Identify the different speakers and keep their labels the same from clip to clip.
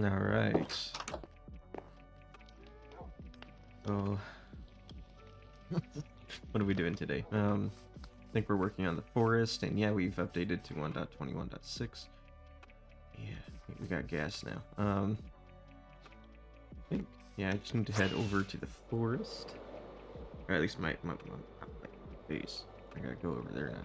Speaker 1: All right. So, what are we doing today? I think we're working on the forest, and yeah, we've updated to 1.21.6. Yeah, we got gas now. I think, yeah, I just need to head over to the forest, or at least my base. I gotta go over there now.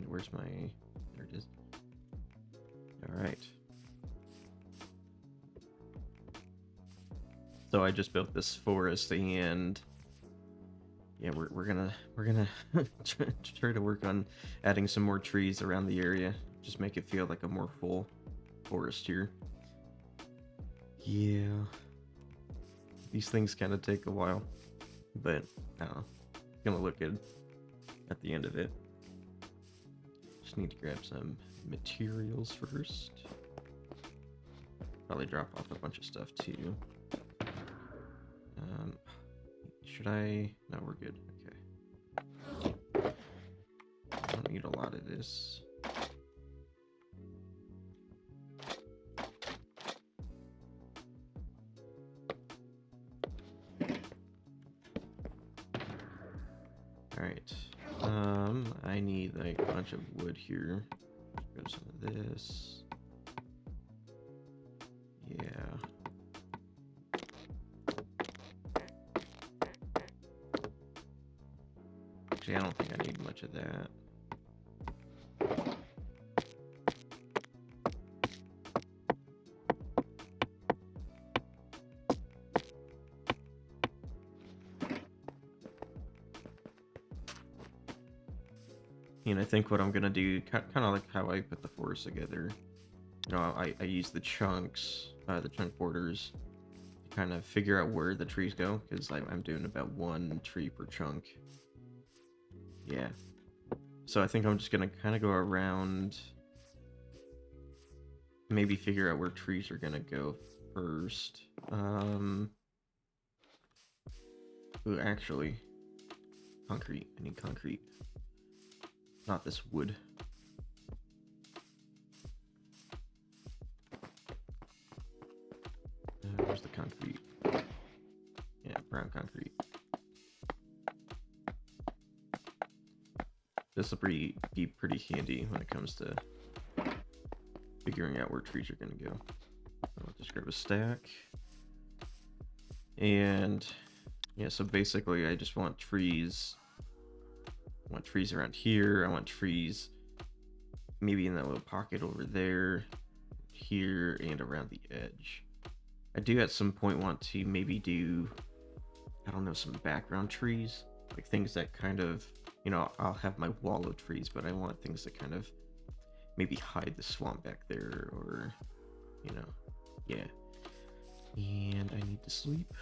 Speaker 1: Where's my... There it is. Alright. So I just built this forest, and yeah, we're gonna try to work on adding some more trees around the area. Just make it feel like a more full forest here. Yeah. These things kind of take a while, but I don't know. It's gonna look good at the end of it. Just need to grab some materials first. Probably drop off a bunch of stuff too. Should I? No, we're good. Okay. I don't need a lot of this. Alright. I need like a bunch of wood here. Grab some of this. Yeah. Actually, I don't think I need much of that. And I think what I'm gonna do, kind of like how I put the forest together. You know, I use the chunks, the chunk borders, to kind of figure out where the trees go, because I'm doing about one tree per chunk. Yeah. So I think I'm just gonna kind of go around, maybe figure out where trees are gonna go first. Ooh, actually, concrete. I need concrete. Not this wood. Where's the concrete? Yeah, brown concrete. This will be pretty handy when it comes to figuring out where trees are going to go. I'll just grab a stack. And yeah, so basically I just want trees. I want trees around here. I want trees maybe in that little pocket over there, here, and around the edge. I do at some point want to maybe do, I don't know, some background trees, like things that kind of, you know, I'll have my wall of trees, but I want things that kind of maybe hide the swamp back there, or, you know, yeah. And I need to sleep.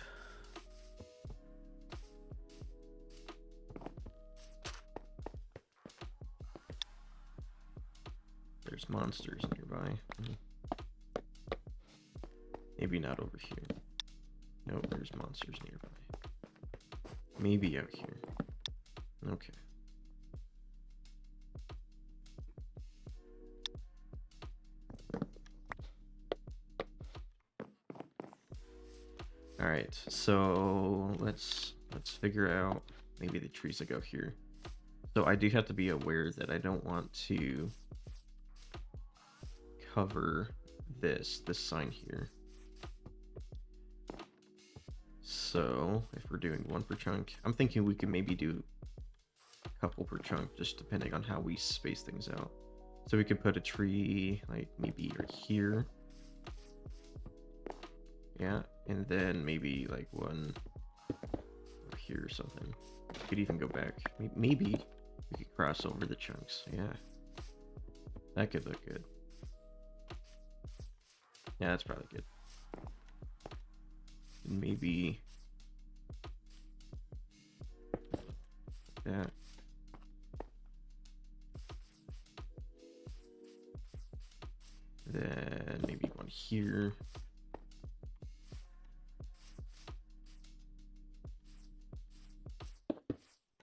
Speaker 1: There's monsters nearby. Maybe not over here. No, there's monsters nearby. Maybe out here. Okay. All right, so let's figure out maybe the trees that go here. So I do have to be aware that I don't want to cover this sign here. So if we're doing one per chunk, I'm thinking we could maybe do a couple per chunk, just depending on how we space things out. So we could put a tree like maybe right here. Yeah, and then maybe like one over here or something. We could even go back. Maybe we could cross over the chunks. Yeah, that could look good. Yeah, that's probably good. And maybe that. Then maybe one here.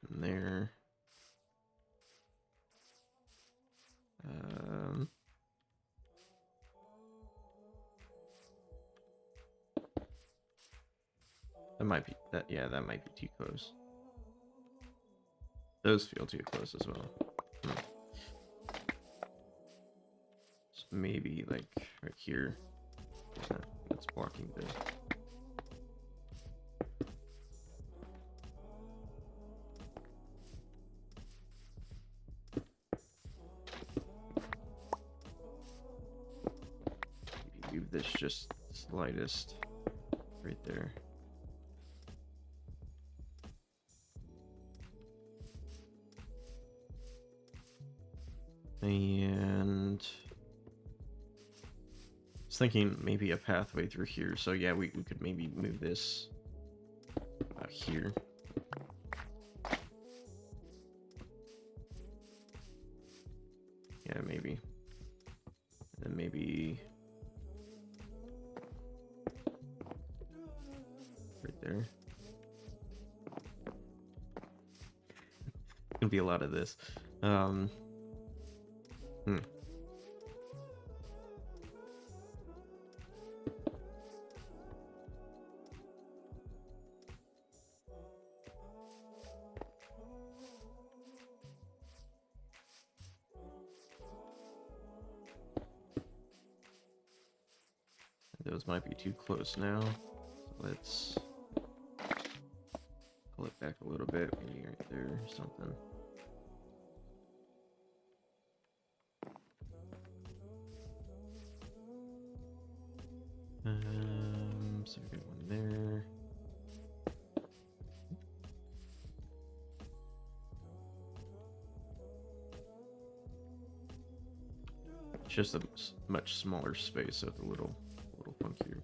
Speaker 1: And there. That might be that. Yeah, that might be too close. Those feel too close as well. So maybe like right here. Yeah, that's blocking the. Maybe move this just slightest right there. And I was thinking maybe a pathway through here. So yeah, we could maybe move this out here. Yeah, maybe. And then maybe right there. Gonna be a lot of this. Those might be too close now. So let's pull it back a little bit, maybe right there or something. So we got one there. It's just a much smaller space, so it's a little funkier.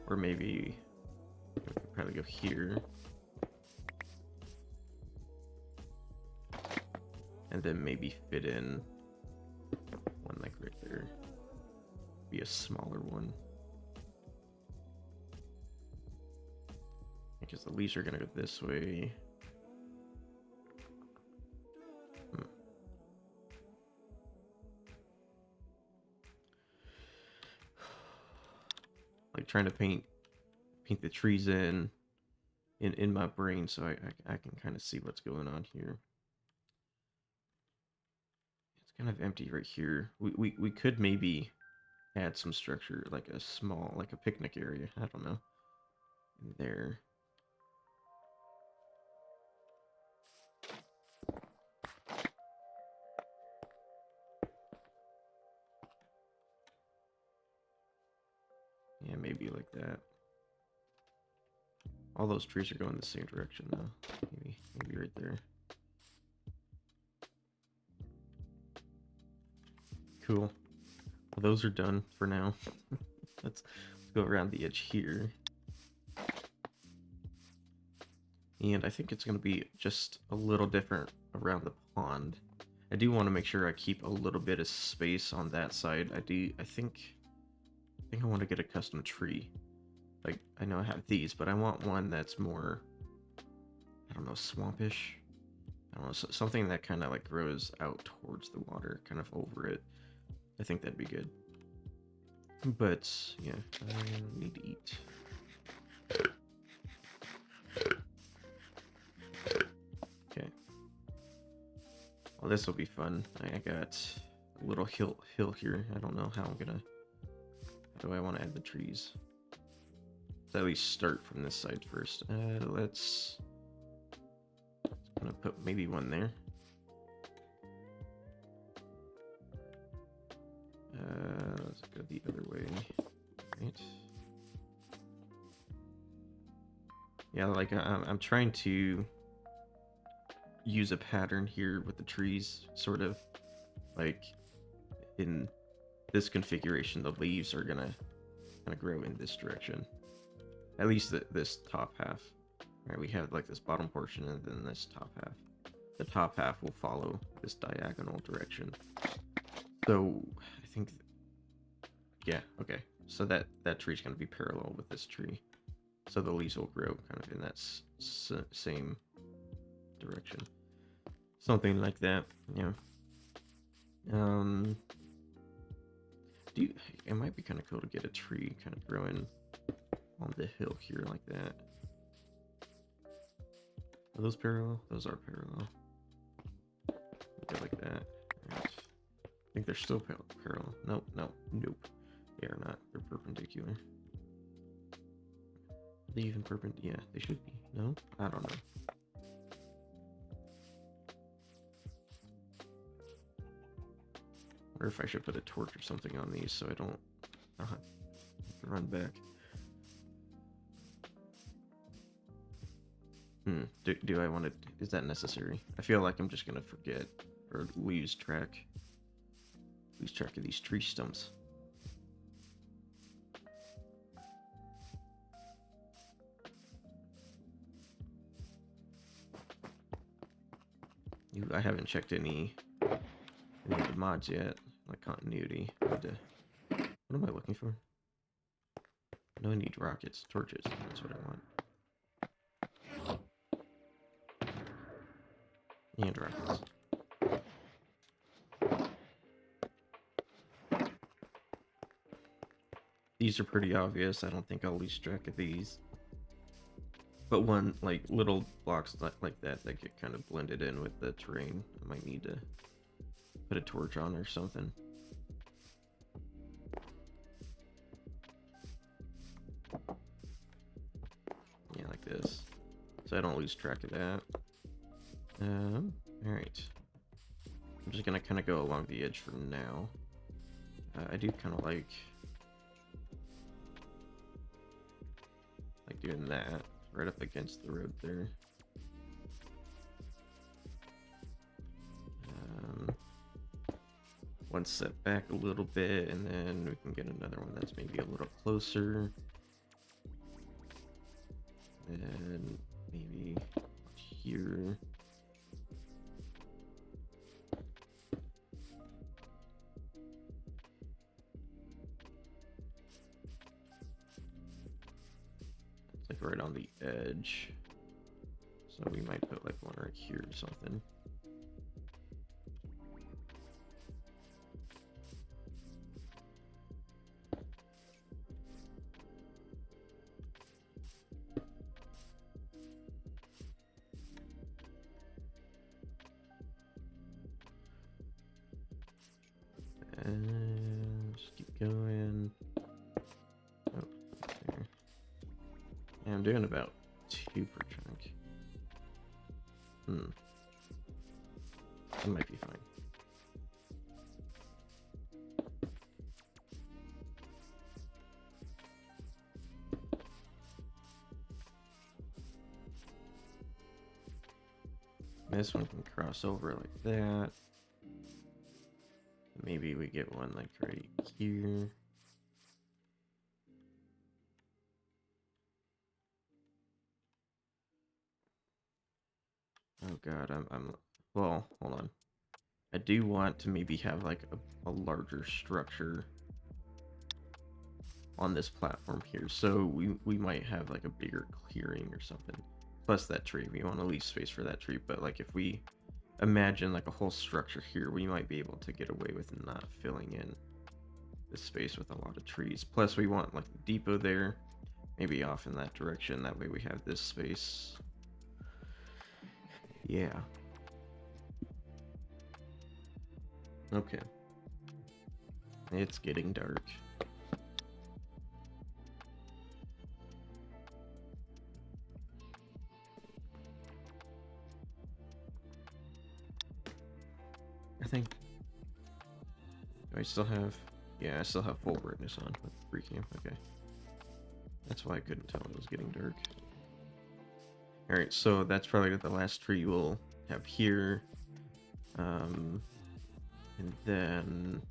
Speaker 1: Or maybe we could probably go here. And then maybe fit in one like right there. Be a smaller one. Because the leaves are gonna go this way. Like trying to paint the trees in my brain, so I can kind of see what's going on here. It's kind of empty right here. We could maybe add some structure, like a small, like a picnic area. I don't know. In there. Yeah, maybe like that. All those trees are going the same direction though. Maybe right there. Cool. Well, those are done for now. let's go around the edge here. And I think it's going to be just a little different around the pond. I do want to make sure I keep a little bit of space on that side. I think I want to get a custom tree. Like, I know I have these, but I want one that's more, I don't know, swampish. I don't know, something that kind of like grows out towards the water, kind of over it. I think that'd be good. But yeah, I need to eat. Okay. Well, this will be fun. I got a little hill here. I don't know how I'm gonna. How do I want to add the trees? Let's at least start from this side first. Let's gonna put maybe one there. Let's go the other way. Right. Yeah, like I'm trying to use a pattern here with the trees, sort of like in this configuration, the leaves are gonna kind of grow in this direction. At least this top half. All right, we have like this bottom portion and then this top half. The top half will follow this diagonal direction. So I think, yeah, okay. So that tree's gonna be parallel with this tree. So the leaves will grow kind of in that same direction. Something like that, yeah. It might be kind of cool to get a tree kind of growing on the hill here like that. Are those parallel? Those are parallel. Go like that. Right. I think they're still parallel. Nope. They are not. They're perpendicular. Are they even perpendicular? Yeah, they should be. No? I don't know. Or if I should put a torch or something on these so I don't have to run back. Do I want to... Is that necessary? I feel like I'm just going to forget or lose track of these tree stumps. I haven't checked any of the mods yet, like continuity. What am I looking for? No, I need rockets, torches. That's what I want. And rockets. These are pretty obvious. I don't think I'll lose track of these. But one, like, little blocks like that get kind of blended in with the terrain. I might need to put a torch on or something. Yeah, like this. So I don't lose track of that. Alright. I'm just gonna kind of go along the edge for now. I do kind of like doing that right up against the road there. One set back a little bit, and then we can get another one that's maybe a little closer. And maybe here. It's like right on the edge. So we might put like one right here or something. And just keep going. Oh, there. Yeah, I'm doing about 2 per chunk. That might be fine. This one can cross over like that. Maybe we get one like right here. Oh god, I'm well, hold on. I do want to maybe have like a larger structure on this platform here. So we might have like a bigger clearing or something. Plus that tree. We want to leave space for that tree, but like if we imagine like a whole structure here, we might be able to get away with not filling in this space with a lot of trees. Plus we want like the depot there, maybe off in that direction. That way we have this space. Yeah. Okay. It's getting dark. I think. Do I still have? Yeah, I still have full brightness on with free cam. Okay. That's why I couldn't tell it was getting dark. Alright, so that's probably the last tree we'll have here. And then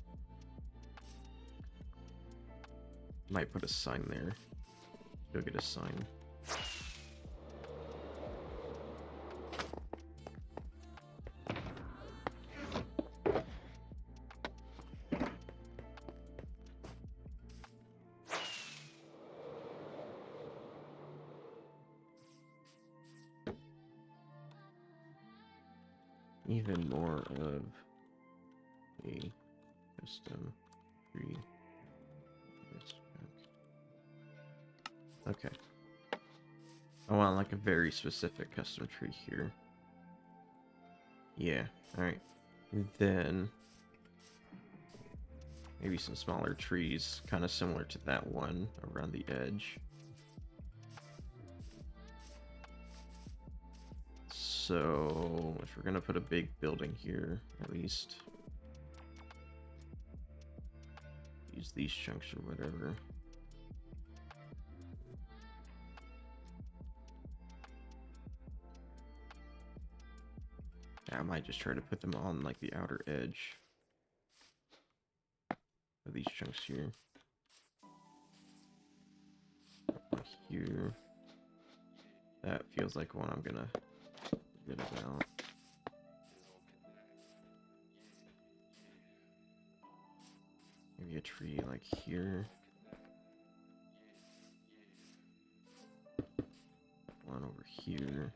Speaker 1: might put a sign there. Go get a sign. Even more of a custom tree. Okay. I want like a very specific custom tree here. Yeah, alright. Then maybe some smaller trees, kind of similar to that one around the edge. So if we're gonna put a big building here, at least use these chunks or whatever. I might just try to put them on like the outer edge of these chunks here. One here. That feels like one I'm gonna get about. Maybe a tree like here. One over here.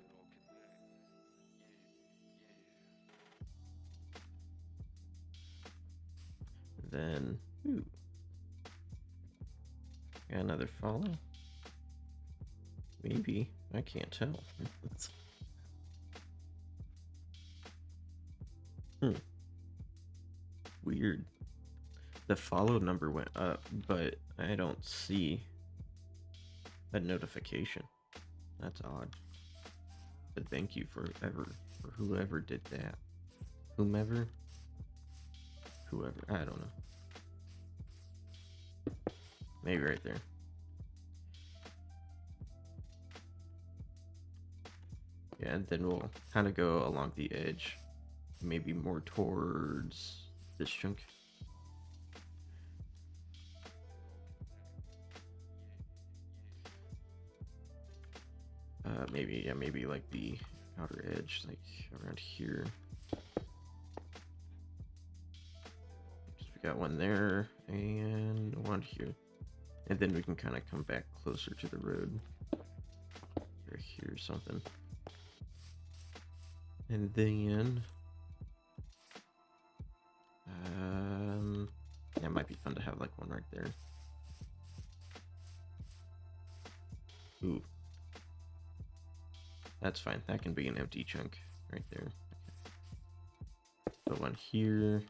Speaker 1: Then, ooh, got another follow. Maybe, I can't tell. Weird. The follow number went up, but I don't see a notification. That's odd. But thank you for whoever did that. Whomever? Whoever. I don't know. Maybe right there. Yeah, and then we'll kind of go along the edge. Maybe more towards this chunk. Maybe, yeah, maybe like the outer edge, like around here. So we got one there and one here. And then we can kind of come back closer to the road. Right here or something. And then that might be fun to have like one right there. Ooh. That's fine. That can be an empty chunk right there. Okay. Put one here.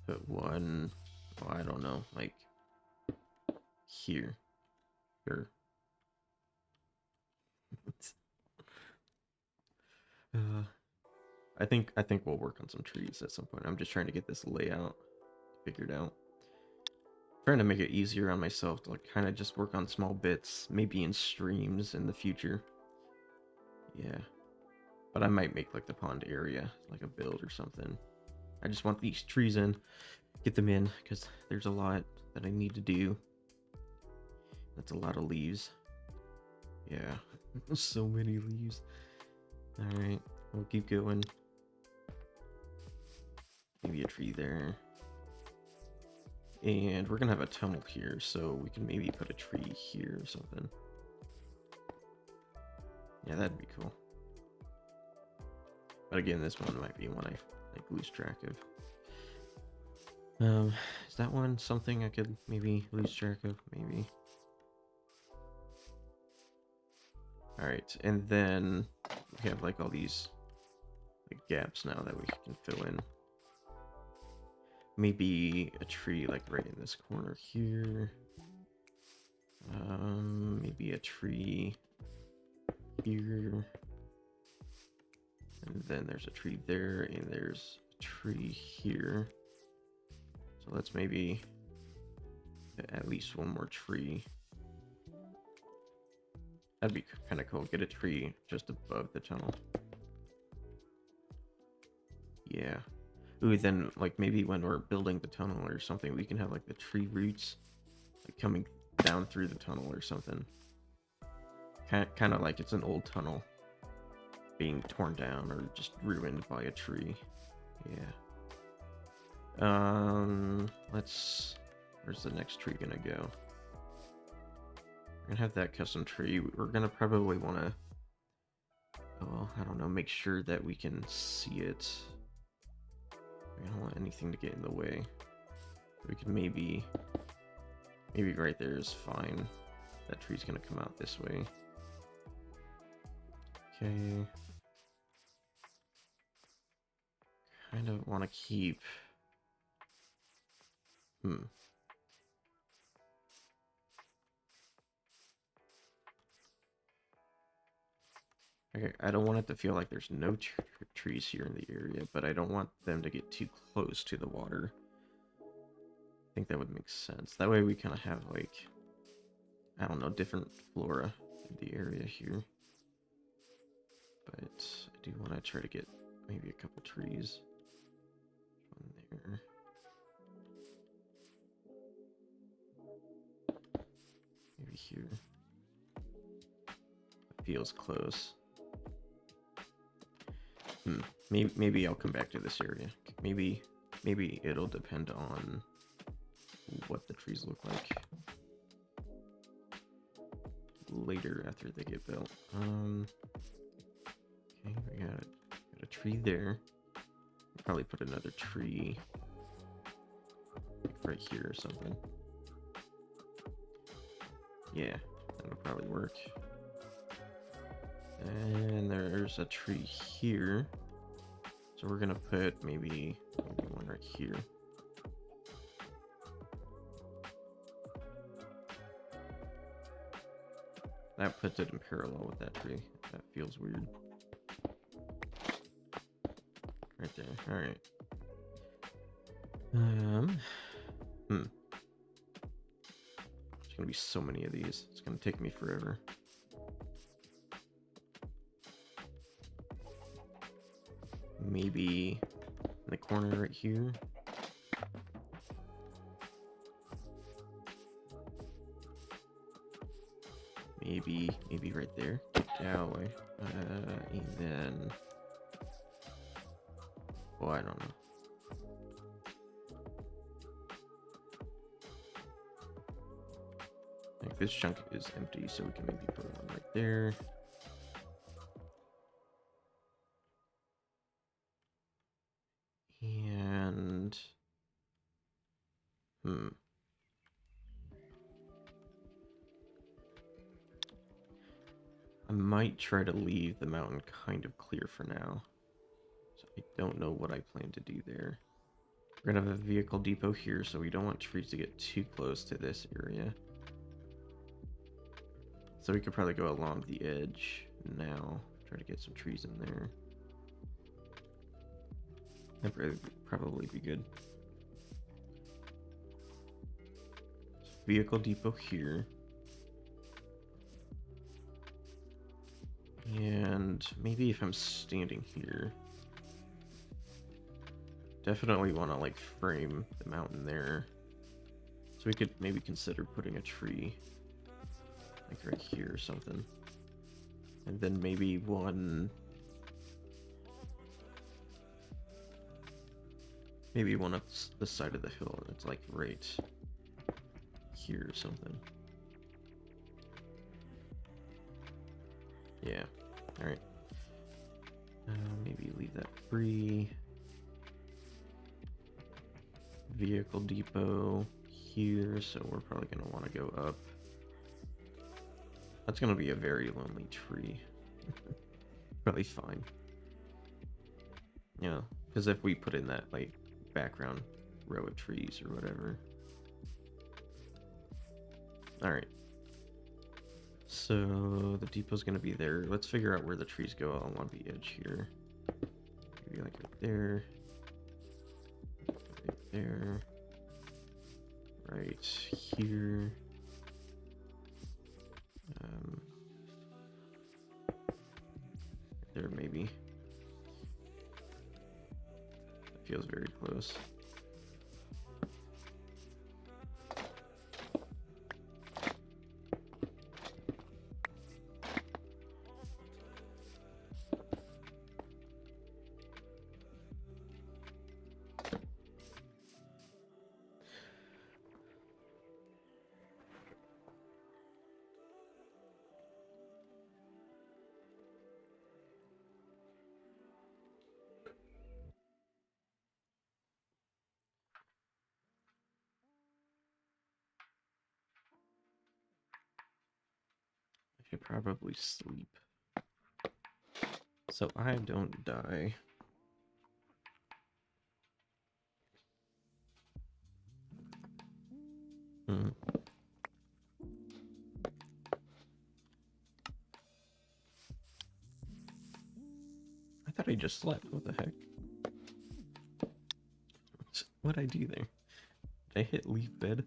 Speaker 1: Put one, oh, I don't know, like here. Sure. I think we'll work on some trees at some point. I'm just trying to get this layout figured out. Trying to make it easier on myself to like kind of just work on small bits, maybe in streams in the future. Yeah. But I might make like the pond area like a build or something. I just want these trees in, get them in, because there's a lot that I need to do. That's a lot of leaves. Yeah, so many leaves. Alright, we'll keep going. Maybe a tree there. And we're gonna have a tunnel here, so we can maybe put a tree here or something. Yeah, that'd be cool. But again, this one might be one I like lose track of. Is that one something I could maybe lose track of? Maybe. Alright, and then we have like all these like gaps now that we can fill in. Maybe a tree like right in this corner here. Maybe a tree here. And then there's a tree there, and there's a tree here. So let's maybe at least one more tree. That'd be kind of cool. Get a tree just above the tunnel. Yeah. Ooh, then like maybe when we're building the tunnel or something, we can have like the tree roots like coming down through the tunnel or something. Kind of like it's an old tunnel being torn down or just ruined by a tree. Yeah. Where's the next tree gonna go? We're gonna have that custom tree. We're gonna probably want to, well, I don't know, make sure that we can see it. We don't want anything to get in the way. We can maybe right there is fine. That tree's gonna come out this way. Okay. Kind of want to keep. Okay, I don't want it to feel like there's no trees here in the area, but I don't want them to get too close to the water. I think that would make sense. That way we kind of have like, I don't know, different flora in the area here. But I do want to try to get maybe a couple trees. One there. Maybe here. That feels close. Maybe I'll come back to this area. Maybe it'll depend on what the trees look like later after they get built. Okay, we got a tree there. I'll probably put another tree like right here or something. Yeah, that'll probably work. And there's a tree here. So we're gonna put maybe one right here. That puts it in parallel with that tree. That feels weird. Right there. Alright. There's gonna be so many of these. It's gonna take me forever. Maybe in the corner right here. Maybe right there. Get out of the way. And then, well, I don't know. Like this chunk is empty, so we can maybe put one right there. And I might try to leave the mountain kind of clear for now. So I don't know what I plan to do there. We're gonna have a vehicle depot here, so we don't want trees to get too close to this area. So we could probably go along the edge now, try to get some trees in there. That'd probably be good. Vehicle depot here. And maybe if I'm standing here, definitely want to like frame the mountain there. So we could maybe consider putting a tree like right here or something. And then maybe one up the side of the hill that's like right here or something. Yeah. All right. Maybe leave that free. vehicle depot here, so we're probably going to want to go up. That's going to be a very lonely tree. Probably fine. Yeah, because if we put in that, like, background row of trees or whatever. Alright. So, the depot's going to be there. Let's figure out where the trees go along the edge here. Maybe, like, right there. Right there. Right here. There, maybe. That feels very close. I should probably sleep, so I don't die. I thought I just slept. What the heck? What'd I do there? Did I hit leave bed?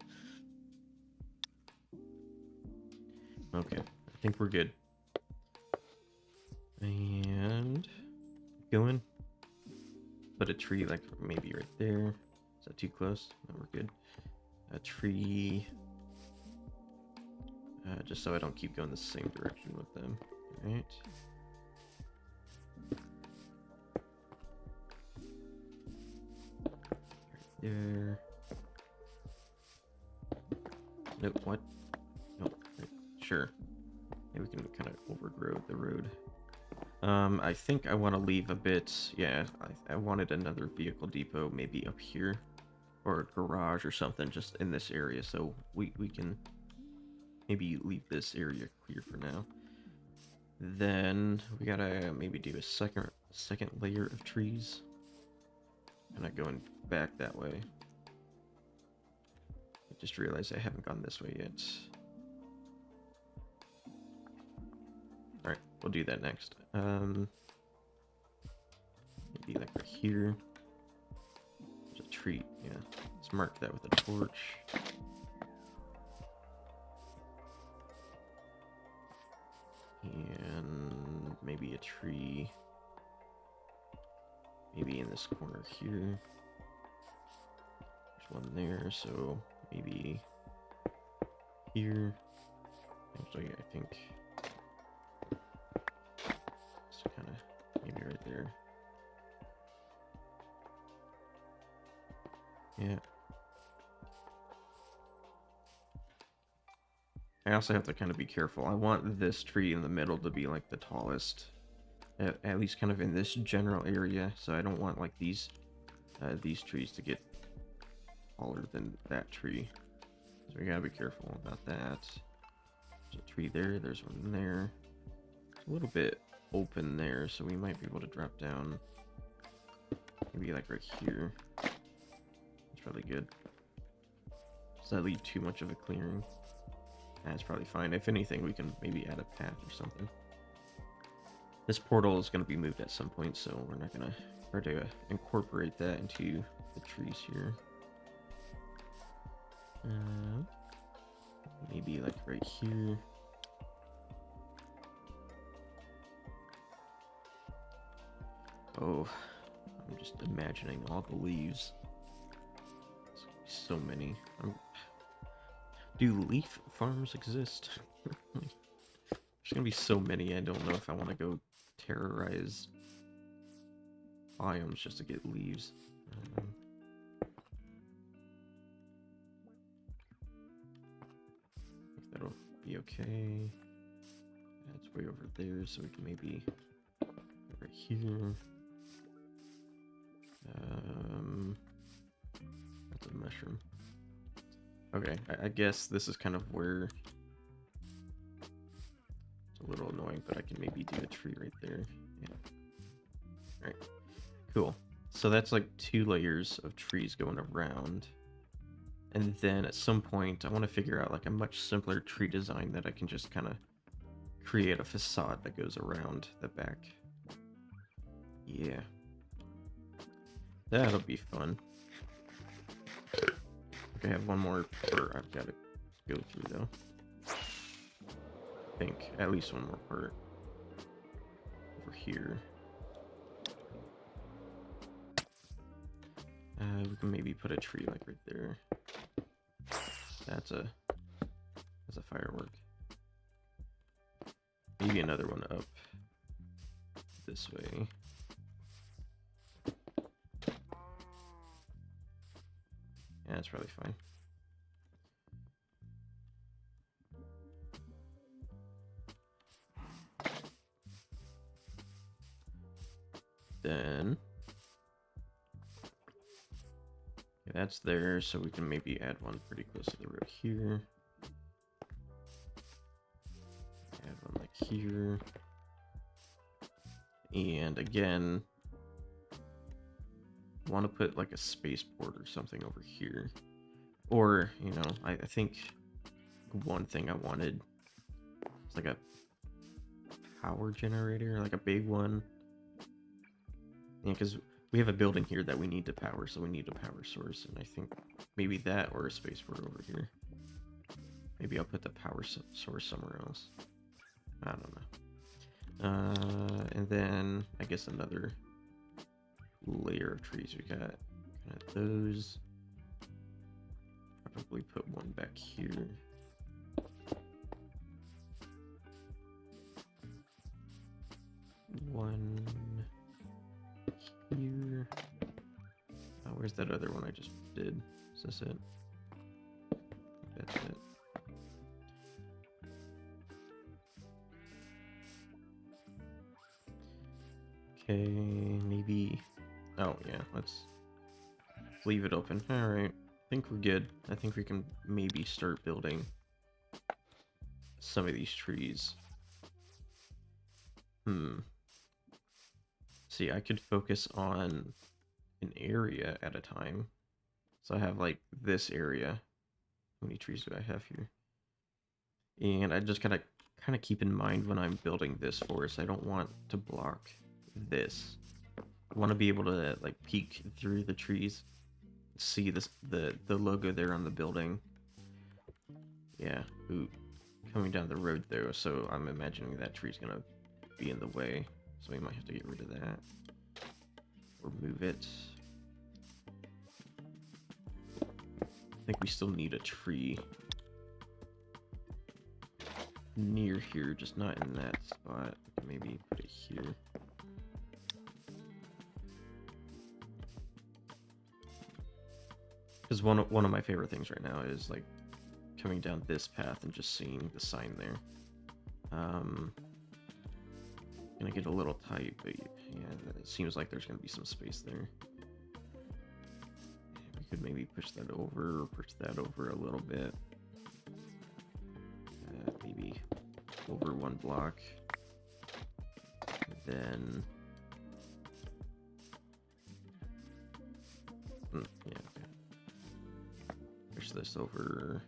Speaker 1: Okay, I think we're good. And going. Put a tree like maybe right there. Is that too close? No, we're good. A tree. Just so I don't keep going the same direction with them. All right. Right there. Nope, what? Nope, right. Sure. Maybe we can kind of overgrow the road. I think I want to leave a bit. Yeah, I wanted another vehicle depot maybe up here. Or a garage or something just in this area, so we can maybe leave this area clear for now. Then we gotta maybe do a second layer of trees. And I'm going back that way. I just realized I haven't gone this way yet. Alright, we'll do that next. Maybe like right here. There's a tree, yeah. Let's mark that with a torch. And maybe a tree. Maybe in this corner here. There's one there, so maybe here. Actually, I think it's kind of maybe right there. Yeah. I also have to kind of be careful. I want this tree in the middle to be like the tallest, at least kind of in this general area. So I don't want like these trees to get taller than that tree. So we gotta be careful about that. There's a tree there. There's one there. It's a little bit open there, so we might be able to drop down. Maybe like right here. That's probably good. Does that leave too much of a clearing? That's probably fine. If anything, we can maybe add a path or something. This portal is going to be moved at some point, so we're not going to try to incorporate that into the trees here. Maybe like right here. Oh, I'm just imagining all the leaves. So many. Do leaf farms exist? There's gonna be so many, I don't know if I want to go terrorize biomes just to get leaves. I think that'll be okay. That's way over there, so we can maybe go right here. That's mushroom. Okay, I guess this is kind of where it's a little annoying, but I can maybe do a tree right there. Yeah. All right, cool. So that's like 2 layers of trees going around. And then at some point, I want to figure out like a much simpler tree design that I can just kind of create a facade that goes around the back. Yeah. That'll be fun. Okay, I have one more part I've got to go through though. I think at least one more part over here. We can maybe put a tree like right there. That's a firework. Maybe another one up this way. Yeah, that's probably fine. Then okay, that's there, so we can maybe add one pretty close to the road here. Add one like here. And again, want to put like a spaceport or something over here. Or, you know, I think one thing I wanted is like a power generator, like a big one. Yeah, because we have a building here that we need to power, so we need a power source, and I think maybe that or a spaceport over here. Maybe I'll put the power source somewhere else. I don't know. And then I guess another layer of trees. We got kind of those. Probably put one back here. One here. Oh, where's that other one I just did? Is this it? That's it. Okay, maybe. Oh, yeah, let's leave it open. Alright, I think we're good. I think we can maybe start building some of these trees. See, I could focus on an area at a time. So I have like this area. How many trees do I have here? And I just gotta kind of keep in mind when I'm building this forest, I don't want to block this. I want to be able to like peek through the trees, see this the logo there on the building. Yeah, ooh, coming down the road though, so I'm imagining that tree's gonna be in the way, so we might have to get rid of that or move it. I think we still need a tree near here, just not in that spot. Maybe put it here. Because one of my favorite things right now is like coming down this path and just seeing the sign there. Gonna get a little tight, but yeah, it seems like there's gonna be some space there. We could maybe push that over or push that over a little bit. Maybe over one block. And then yeah, okay. Push this over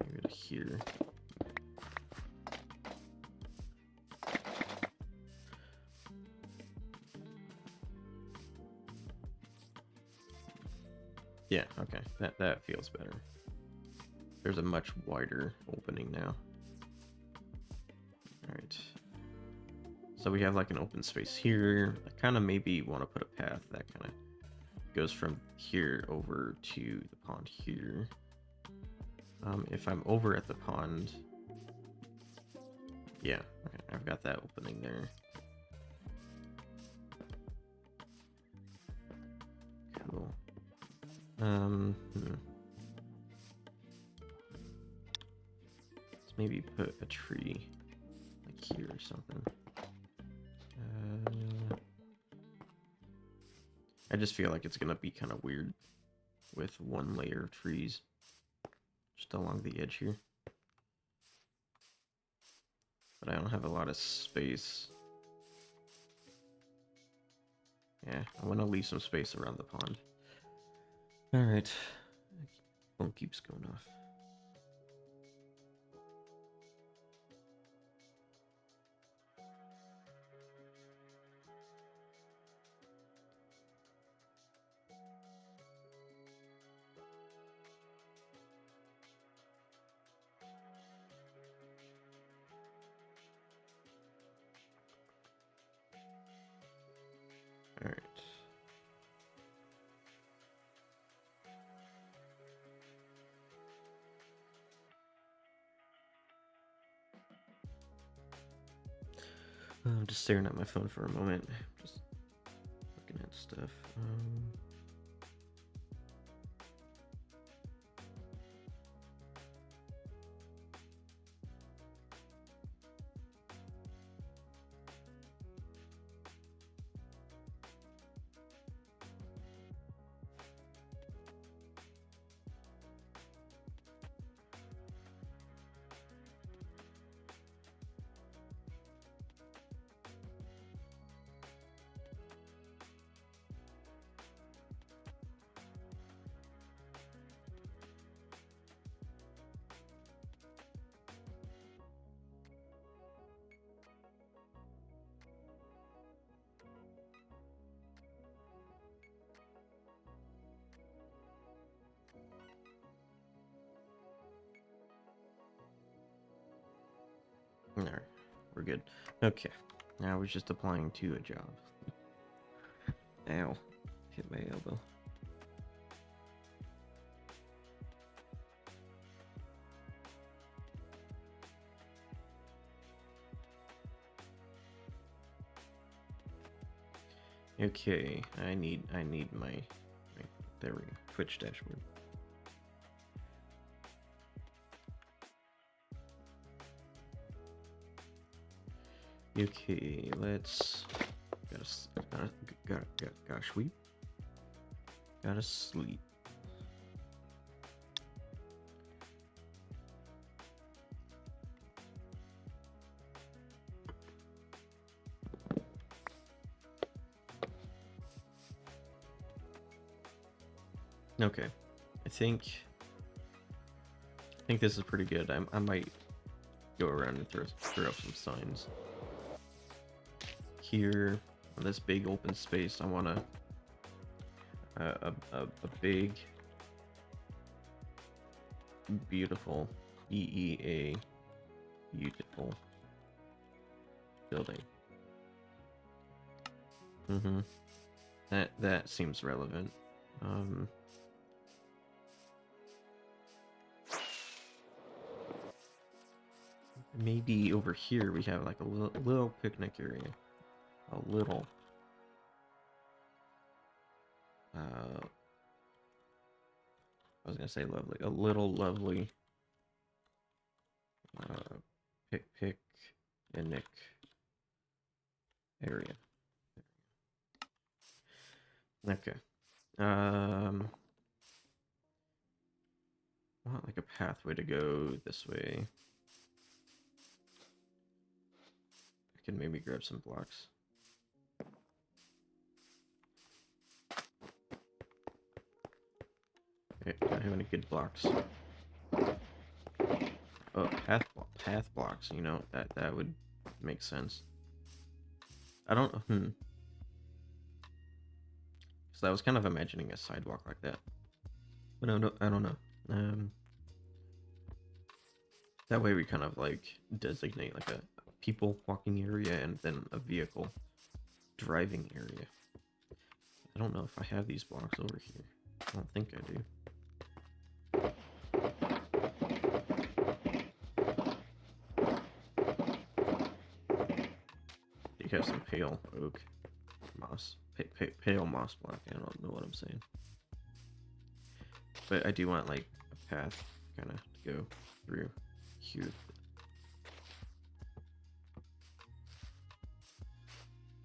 Speaker 1: maybe to here. Yeah, okay, that feels better. There's a much wider opening now. Alright. So we have like an open space here. I kind of maybe want to put a path that kind of goes from here over to the pond here. If I'm over at the pond, yeah, okay, I've got that opening there. Cool. Let's maybe put a tree like here or something. I just feel like it's gonna be kind of weird with one layer of trees just along the edge here. But I don't have a lot of space. Yeah, I want to leave some space around the pond. Alright. Phone keeps going off. Alright. I'm just staring at my phone for a moment. Just looking at stuff. Alright, we're good. Okay, now we're just applying to a job. Ow, hit my elbow. Okay, I need my there we go, Twitch dashboard. Okay, let's gotta sleep. Gotta sleep. Okay, I think this is pretty good. I might go around and throw up some signs. Here, on this big open space, I want a big, beautiful, BEA, beautiful building. That seems relevant. Maybe over here we have like a little picnic area. A little. I was gonna say lovely. A little lovely. Picnic area. Okay. I want like a pathway to go this way. I can maybe grab some blocks. Okay, do I have any good blocks? Oh, path blocks, you know, that would make sense. I don't So I was kind of imagining a sidewalk like that. But no, I don't know. That way we kind of like designate like a people walking area and then a vehicle driving area. I don't know if I have these blocks over here. I don't think I do. You have some pale oak moss, pale moss block. I don't know what I'm saying, but I do want like a path kind of to go through here.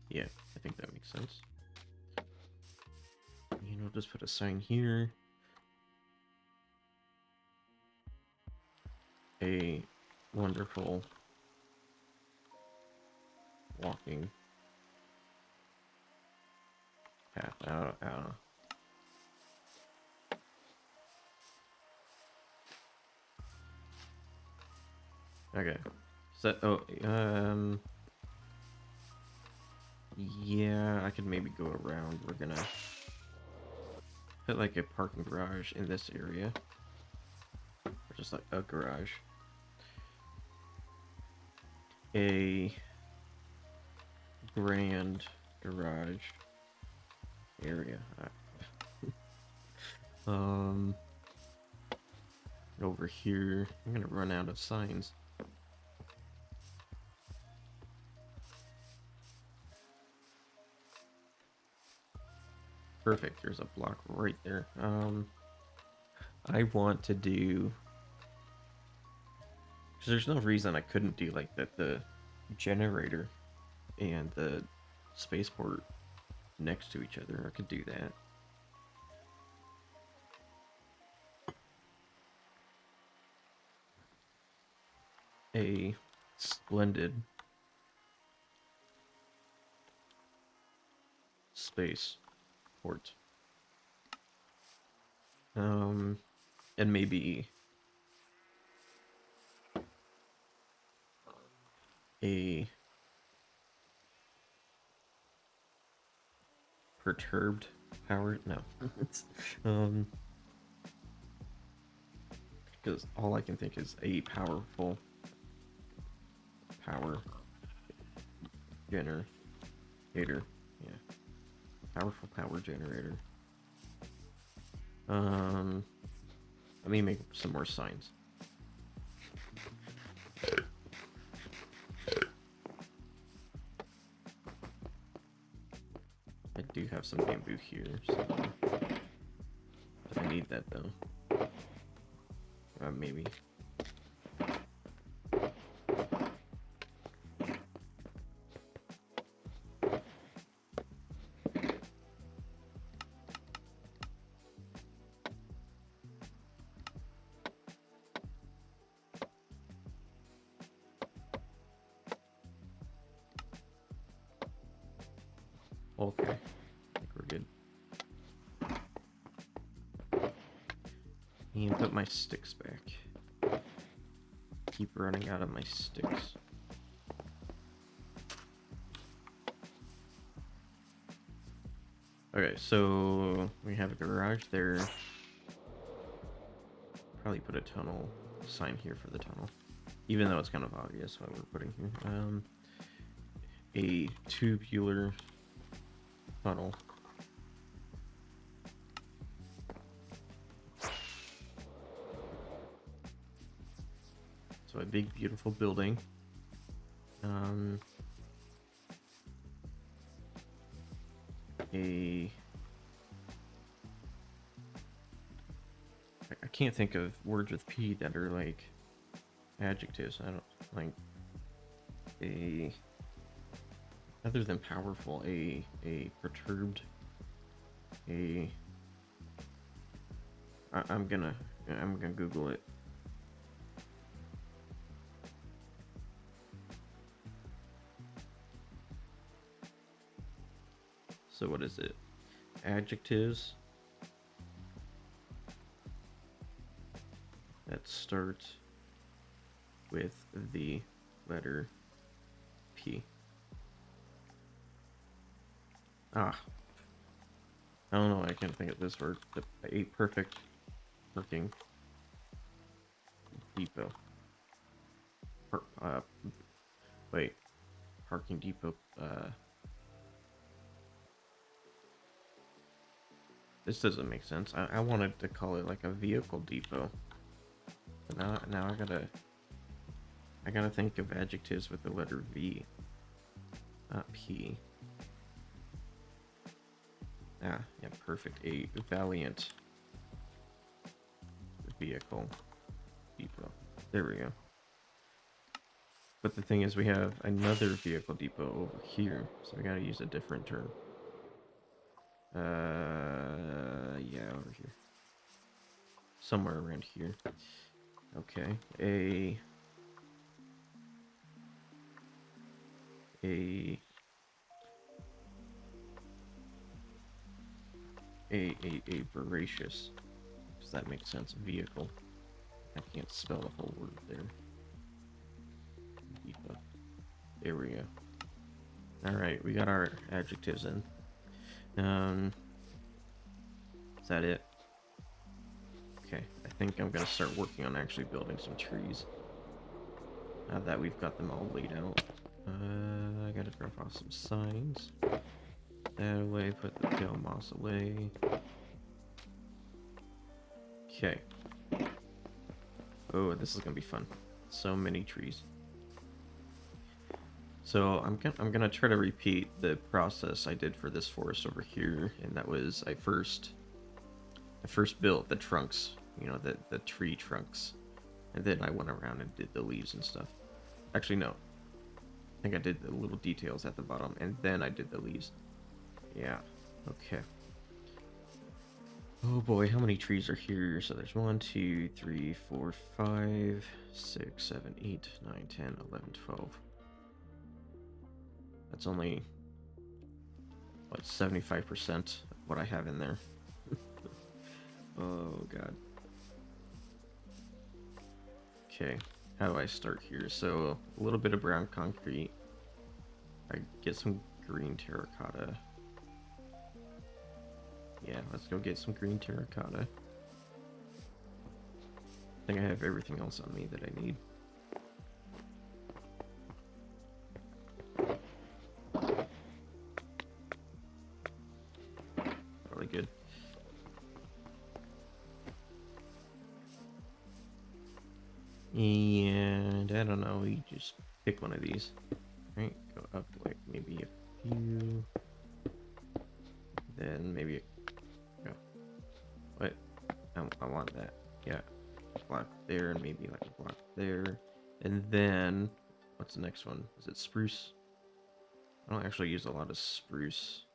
Speaker 1: Yeah, I think that makes sense. You know, just put a sign here. a wonderful walking path. I don't know. Okay. So, yeah, I could maybe go around. We're gonna put like a parking garage in this area. Or just like a garage. A grand garage area. Over here, I'm gonna run out of signs. Perfect, there's a block right there. I want to do, because there's no reason I couldn't do like that, the generator and the spaceport next to each other. I could do that. A splendid space port. And maybe a perturbed power. No. Because all I can think is a powerful power generator. Yeah. Powerful power generator. Let me make some more signs. I do have some bamboo here, so I need that though. Maybe. Okay, I think we're good. And put my sticks back. Keep running out of my sticks. Okay, so we have a garage there. Probably put a tunnel sign here for the tunnel, even though it's kind of obvious what we're putting here. A tubular tunnel. So a big, beautiful building. I can't think of words with P that are like adjectives. I don't like a, other than powerful, a perturbed, I'm gonna Google it. So what is it? Adjectives that start with the letter P. I don't know, I can't think of this word. A perfect working depot. Wait. Parking depot, this doesn't make sense. I wanted to call it like a vehicle depot. But now I gotta think of adjectives with the letter V, not P. Yeah, perfect. A valiant vehicle depot. There we go. But the thing is, we have another vehicle depot over here, so we gotta use a different term. Yeah, over here. Somewhere around here. Okay, a a voracious. Does that make sense? Vehicle. I can't spell the whole word there. There we go. Alright, we got our adjectives in. Is that it? Okay, I think I'm gonna start working on actually building some trees. Now that we've got them all laid out. I gotta drop off some signs. That away, put the pale moss away. Okay. Oh, this is gonna be fun. So many trees. So I'm gonna try to repeat the process I did for this forest over here, and that was I first built the trunks, you know, the tree trunks, and then I went around and did the leaves and stuff. Actually, no. I think I did the little details at the bottom, and then I did the leaves. Yeah. Okay. Oh boy, how many trees are here? So there's 1, 2, 3, 4, 5, 6, 7, 8, 9, 10, 11, 12. That's only, what, 75% of what I have in there. Oh god. Okay, how do I start here? So a little bit of brown concrete. I get some green terracotta. Yeah, let's go get some green terracotta. I think I have everything else on me that I need. Really good. And I don't know, we just pick one of these. Right, go up like maybe a few. Then maybe go. What? I want that. Yeah. Block there and maybe like a block there. And then what's the next one? Is it spruce? I don't actually use a lot of spruce.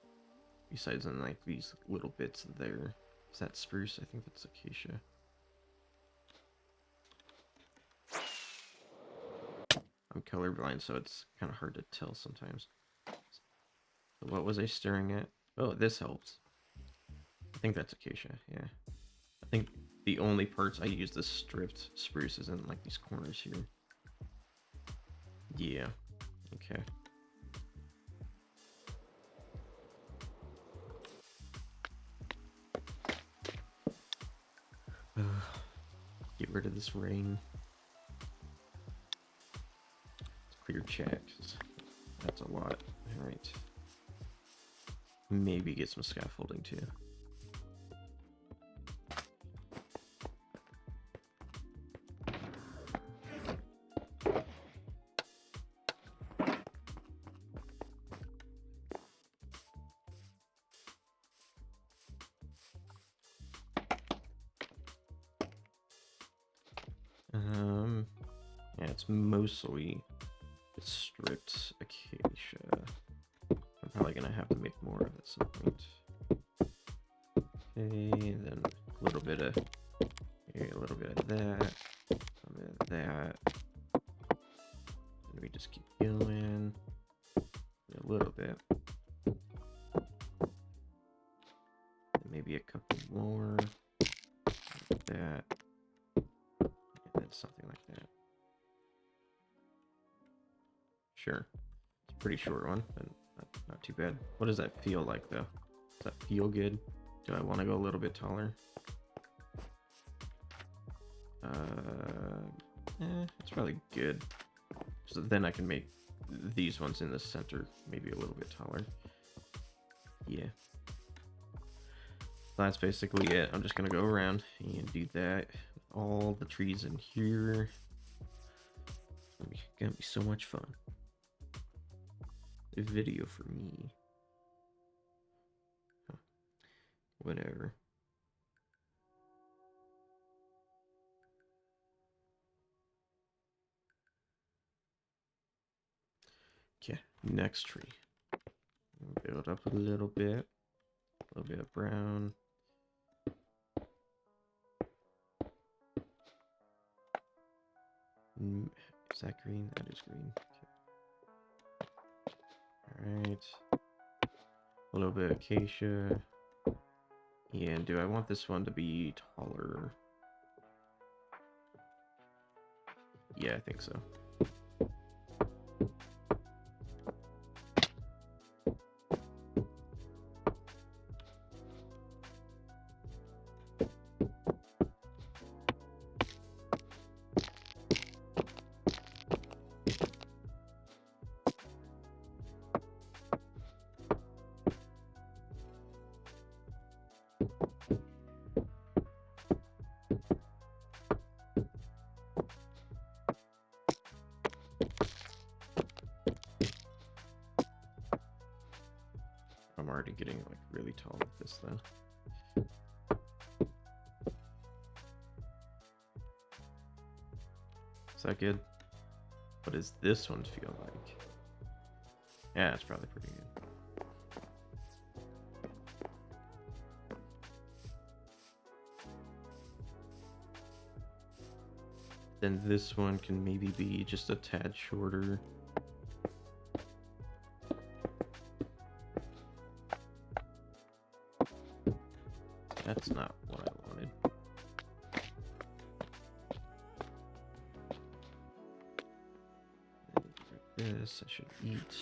Speaker 1: Besides in like these little bits there. Is that spruce? I think that's acacia. I'm colorblind, so it's kind of hard to tell sometimes. So what was I staring at? Oh, this helps. I think that's acacia, yeah. I think the only parts I use the stripped spruce is in like these corners here. Yeah, okay. Get rid of this rain. Let's clear chat, 'cause that's a lot. Alright. Maybe get some scaffolding too. Yeah, it's mostly stripped acacia. I'm probably gonna have to make more of it at some point. Okay, and then a little bit of here, a little bit of that, a little bit of that. And we just keep going. A little bit. And maybe a couple more. Like that. And then something like that. Sure. It's a pretty short one, but not too bad. What does that feel like, though? Does that feel good? Do I want to go a little bit taller? It's probably good. So then I can make these ones in the center maybe a little bit taller. Yeah. That's basically it. I'm just gonna go around and do that with all the trees in here. It's gonna be so much fun. A video for me. Huh. Whatever. Okay, next tree. Build up a little bit of brown. Is that green? That is green. Okay. Alright. A little bit of acacia. Yeah, and do I want this one to be taller? Yeah, I think so. I'm already getting like really tall with this though. Is that good? What does this one feel like? Yeah, it's probably pretty good. Then this one can maybe be just a tad shorter. That's not what I wanted. This I should eat.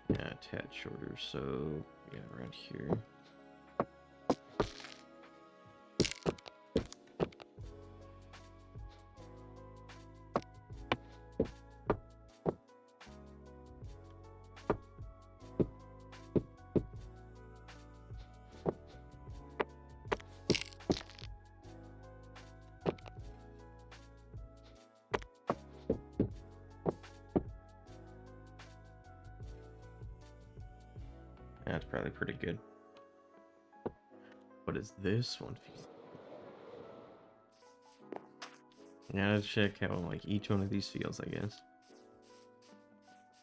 Speaker 1: Yeah, a tad shorter, so yeah, around here. That's probably pretty good. What is this one feel? Yeah, let's check how like each one of these feels, I guess.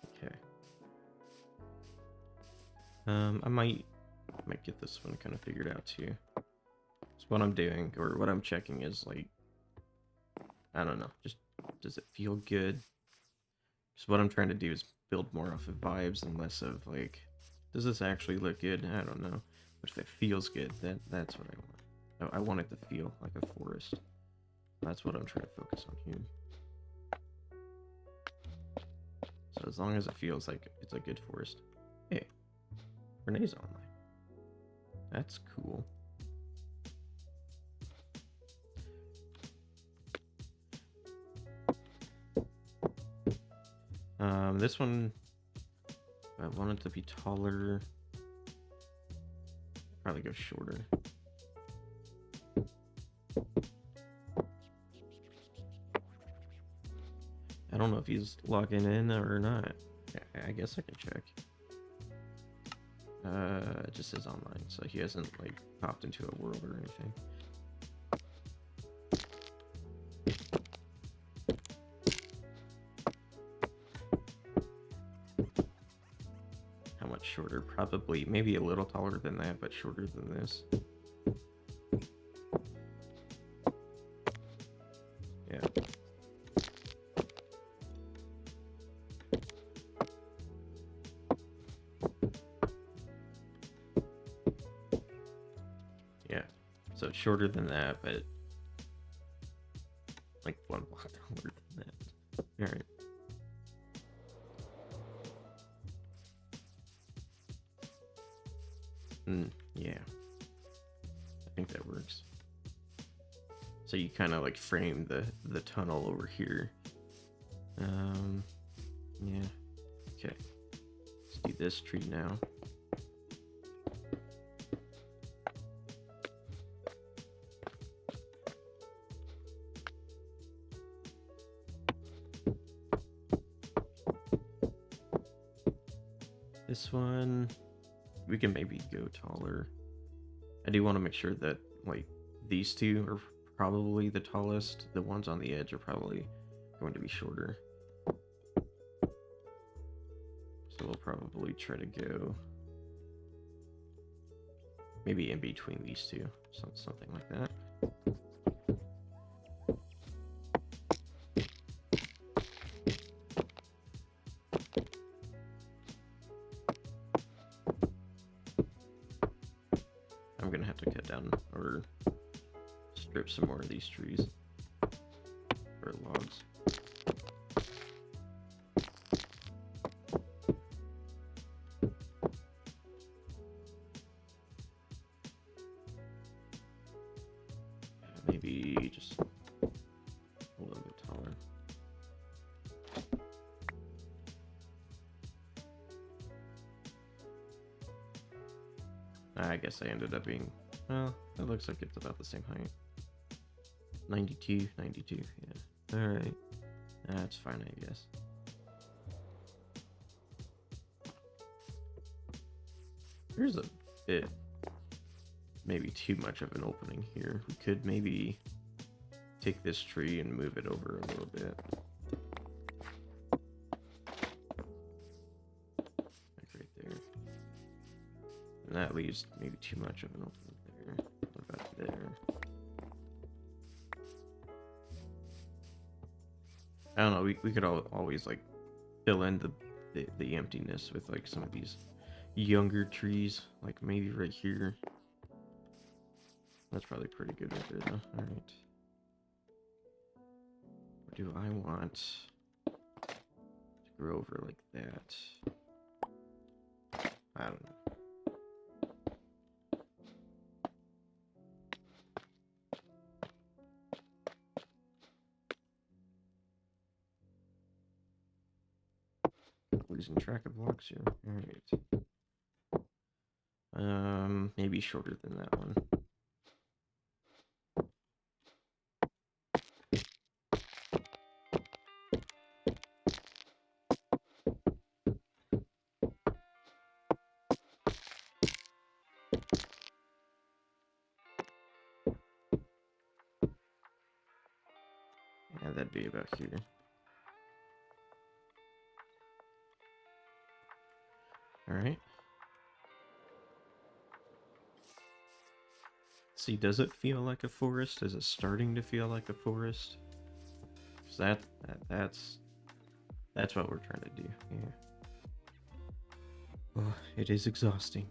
Speaker 1: Okay. I might get this one kind of figured out too. So what I'm doing, or what I'm checking is like, I don't know, just does it feel good? So what I'm trying to do is build more off of vibes and less of like, does this actually look good? I don't know. But if it feels good, that's what I want. I want it to feel like a forest. That's what I'm trying to focus on here. So as long as it feels like it's a good forest. Hey, Renee's online. That's cool. This one, I want it to be taller. Probably go shorter. I don't know if he's logging in or not. I guess I can check. It just says online, so he hasn't like popped into a world or anything. How much shorter? Probably, maybe a little taller than that, but shorter than this. Yeah. Yeah. So it's shorter than that, but like one block taller than that. Alright. Yeah. I think that works. So you kind of like frame the tunnel over here. Yeah. Okay. Let's do this tree now. This one, we can maybe go taller. I do want to make sure that like these two are probably the tallest. The ones on the edge are probably going to be shorter. So we'll probably try to go maybe in between these two, something like that. I'm gonna have to cut down or strip some more of these trees or logs. Maybe just a little bit taller. I guess I ended up being, well, it looks like it's about the same height. 92, 92, yeah. Alright. That's fine, I guess. There's a bit, maybe too much of an opening here. We could maybe take this tree and move it over a little bit. Like right there. And that leaves maybe too much of an opening there. What about there? I don't know, we could always like fill in the emptiness with like some of these younger trees, like maybe right here. That's probably pretty good right there though. Alright. Or do I want to grow over like that? I don't know. Losing track of blocks here. Alright. Maybe shorter than that one. Yeah, that'd be about here. Alright. See, does it feel like a forest? Is it starting to feel like a forest? That's what we're trying to do. Yeah. Oh, it is exhausting.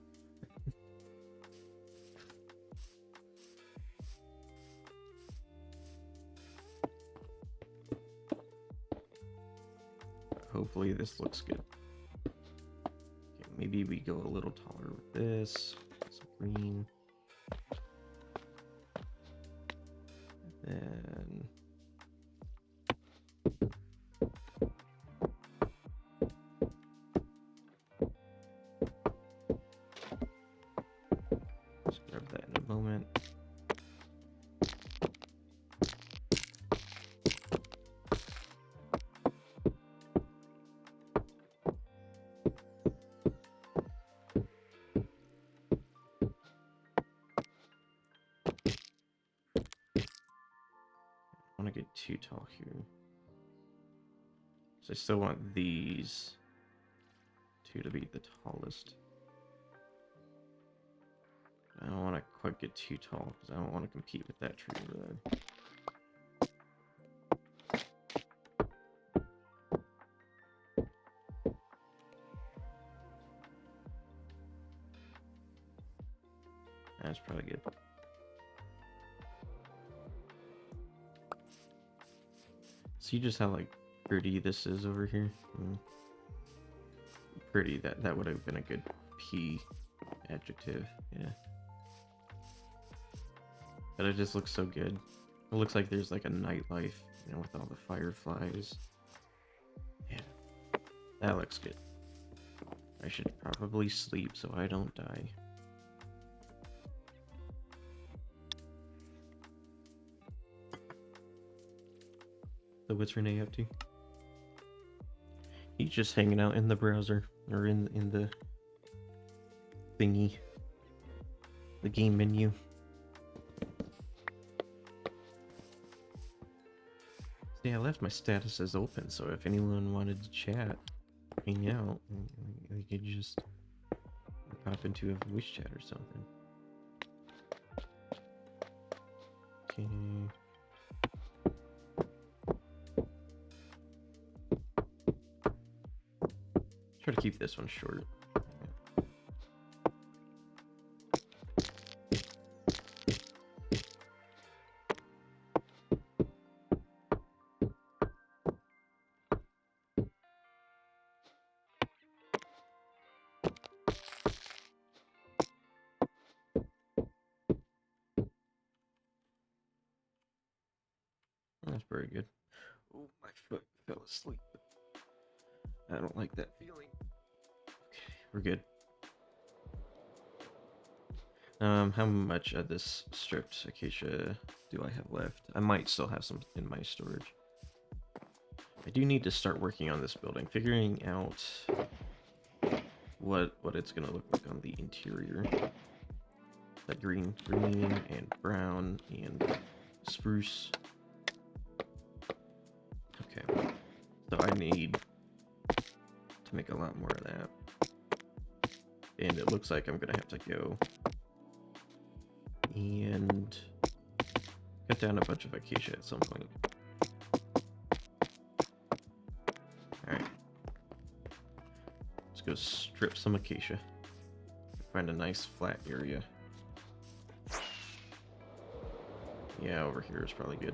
Speaker 1: Hopefully this looks good. Okay, maybe we go a little taller with this. Some green. And just grab that in a moment. I want to get too tall here. So I still want these two to be the tallest. I don't want to quite get too tall because I don't want to compete with that tree over there. That's probably good. See just how like pretty this is over here? Pretty, that would have been a good P adjective, yeah. But it just looks so good. It looks like there's like a nightlife, you know, with all the fireflies. Yeah, that looks good. I should probably sleep so I don't die. So what's Renee up to? He's just hanging out in the browser, or in the thingy, the game menu. See, I left my statuses open, so if anyone wanted to chat, hang out. We could just pop into a voice chat or something. Okay. Try to keep this one short. That's very good. Oh, my foot fell asleep. I don't like that feeling. Okay, we're good. How much of this stripped acacia do I have left? I might still have some in my storage. I do need to start working on this building, figuring out what it's gonna look like on the interior. That green and brown and spruce. Okay, so I need to make a lot more of that, and it looks like I'm gonna have to go and cut down a bunch of acacia at some point. Alright. Let's go strip some acacia. Find a nice flat area. Yeah, over here is probably good.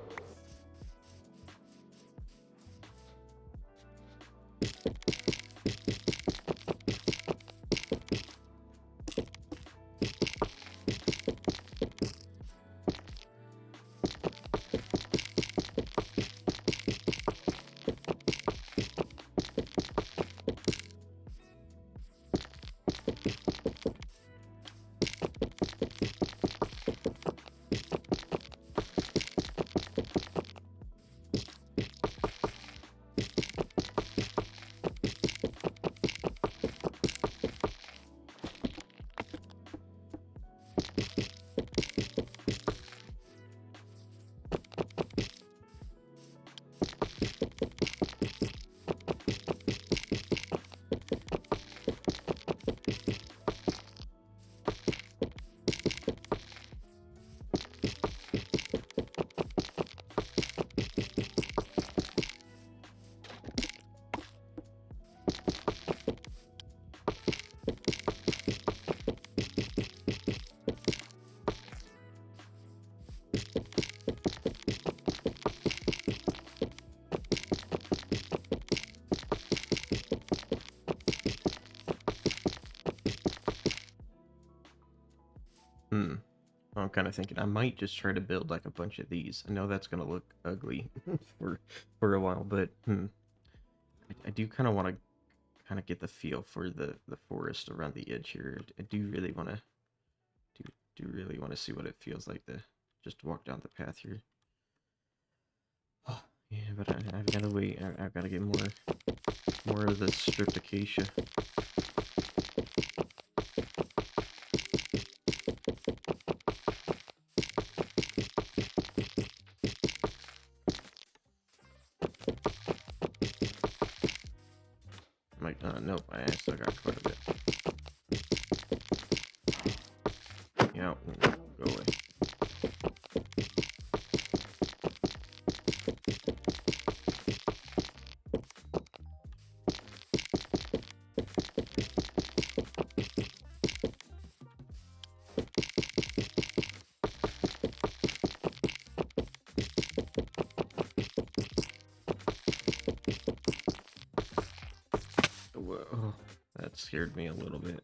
Speaker 1: I'm kind of thinking I might just try to build like a bunch of these. I know that's gonna look ugly for a while, but I do kind of want to kind of get the feel for the forest around the edge here. I do really want to do really want to see what it feels like to just walk down the path here. Oh, yeah, but I've got to wait. I've got to get more of the stripped acacia. Nope, I still got quite a bit. Yeah, go away. Whoa, that scared me a little bit.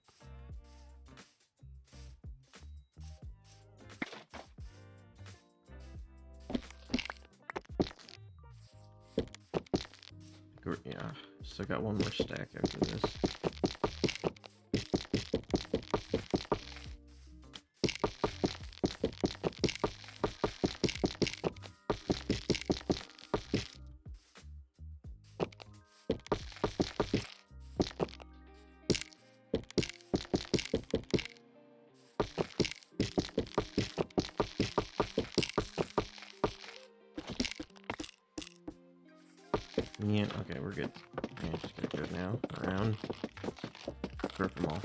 Speaker 1: Yeah, still got one more stack after this. Yeah, okay, we're good. Yeah, Okay, just gotta go now. Around. Rip them all.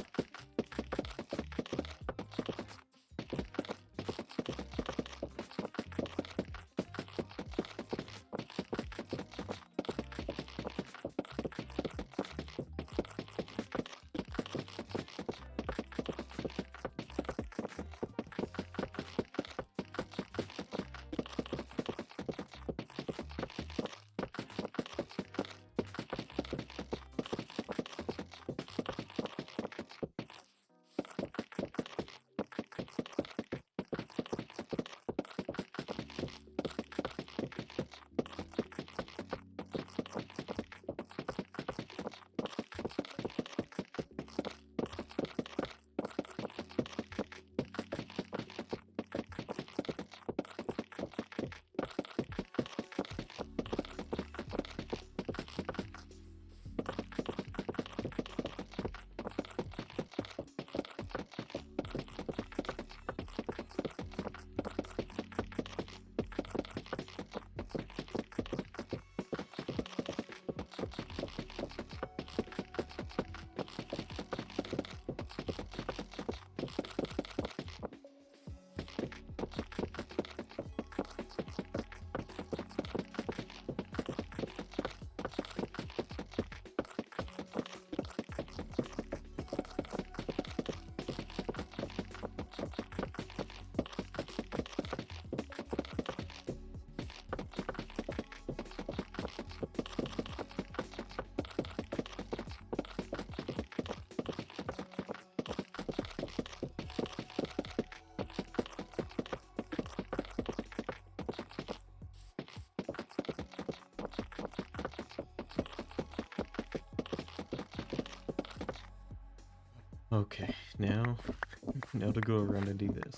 Speaker 1: Okay, now to go around and do this.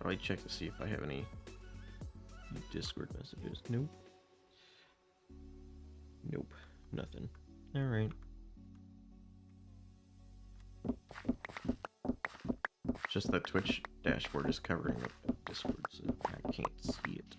Speaker 1: Probably check to see if I have any Discord messages. Nope. Nope. Nothing. Alright. Just that Twitch dashboard is covering up Discord, so I can't see it.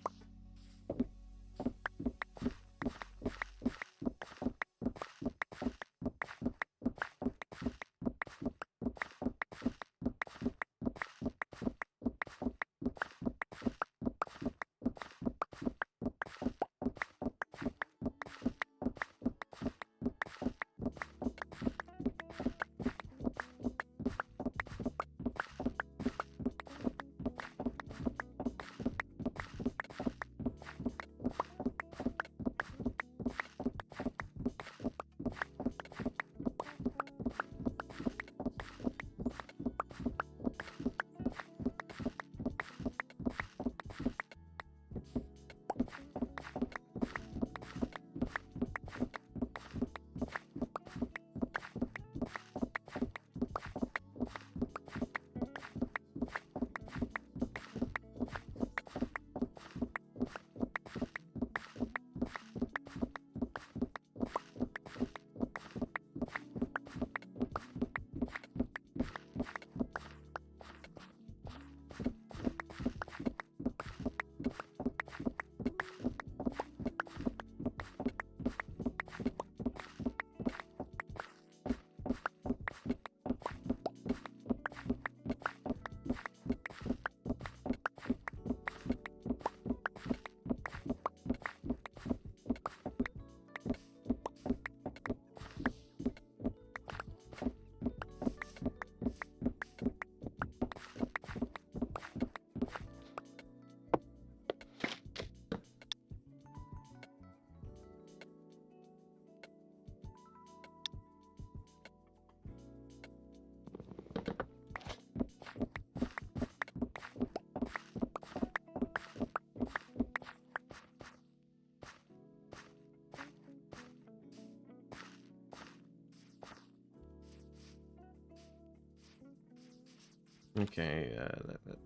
Speaker 1: Okay,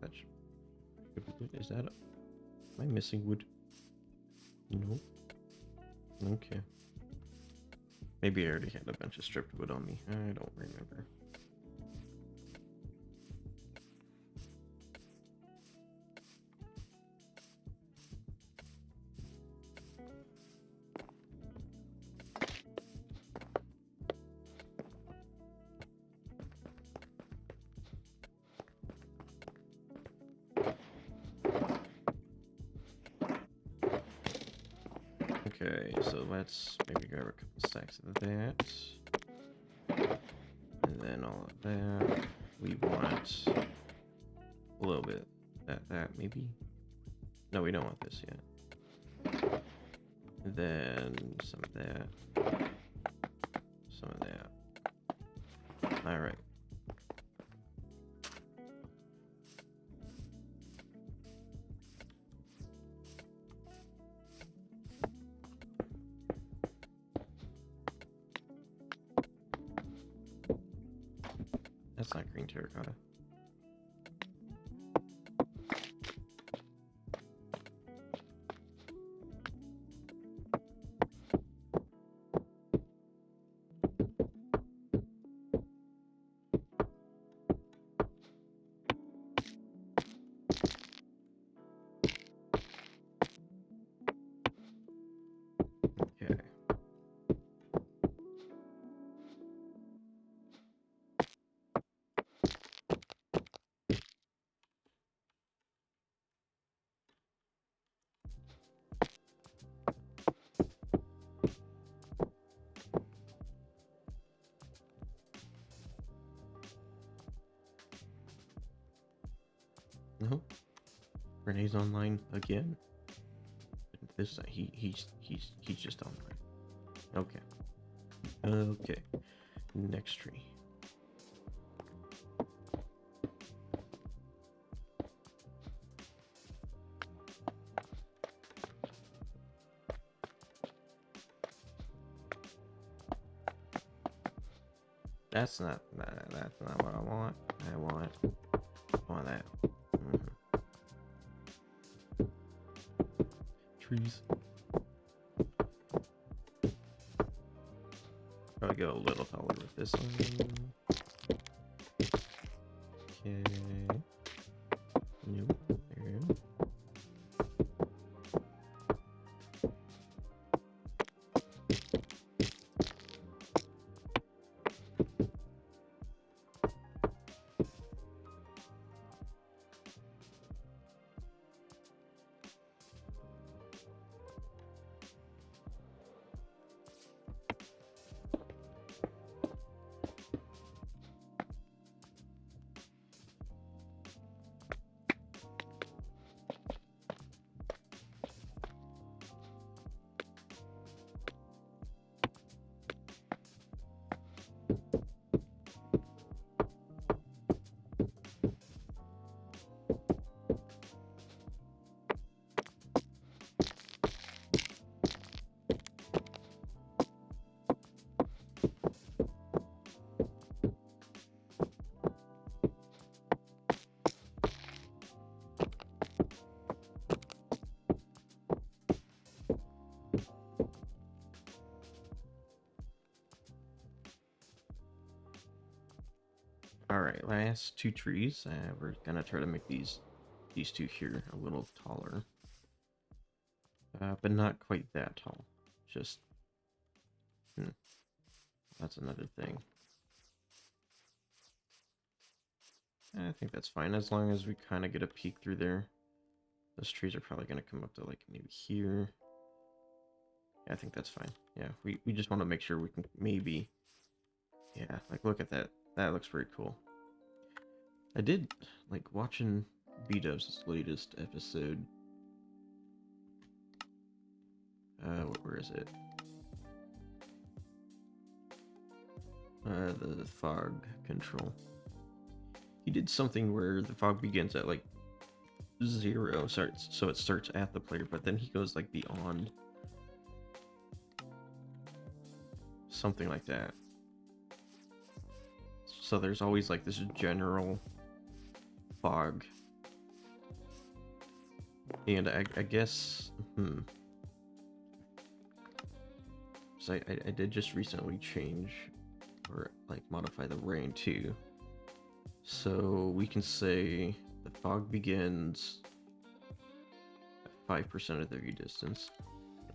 Speaker 1: that should be good. Is that... Am I missing wood? Nope. Okay. Maybe I already had a bunch of stripped wood on me. I don't remember. Okay, so let's maybe grab a couple stacks of that. And then all of that. We want a little bit that maybe. No, we don't want this yet. And then some of that. Some of that. Alright. That's not green terracotta. Okay. No. Renee's online again. This he's just online. Okay. Okay. Next tree. That's not what I want. I want that. Trees. Probably go a little taller with this one. Okay. Nope. There we go. All right, last two trees. We're gonna try to make these two here a little taller, but not quite that tall. Just that's another thing. I think that's fine as long as we kind of get a peek through there. Those trees are probably gonna come up to like maybe here. Yeah, I think that's fine. Yeah, we just want to make sure we can maybe. Yeah, like look at that. That looks pretty cool. I did like watching B-Dub's latest episode. Where is it? The fog control. He did something where the fog begins at like 0, so it starts at the player, but then he goes like beyond. Something like that. So there's always like this general fog. And I guess, so I did just recently change or like modify the rain too. So we can say the fog begins at 5% of the view distance,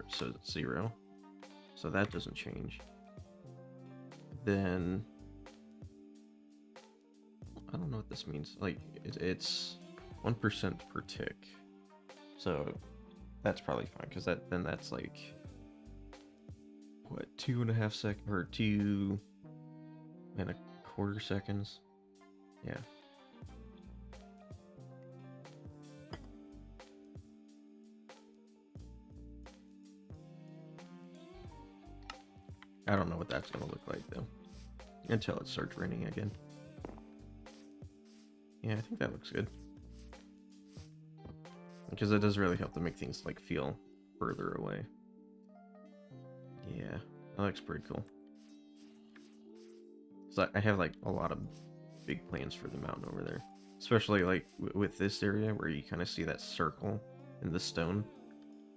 Speaker 1: so it's 0. So that doesn't change. Then I don't know what this means. Like it's 1% per tick. So that's probably fine because that's like what, 2.5 seconds or 2.25 seconds. Yeah. I don't know what that's gonna look like though until it starts raining again. Yeah, I think that looks good. Because it does really help to make things like feel further away. Yeah, that looks pretty cool. So I have like a lot of big plans for the mountain over there, especially like with this area where you kind of see that circle in the stone.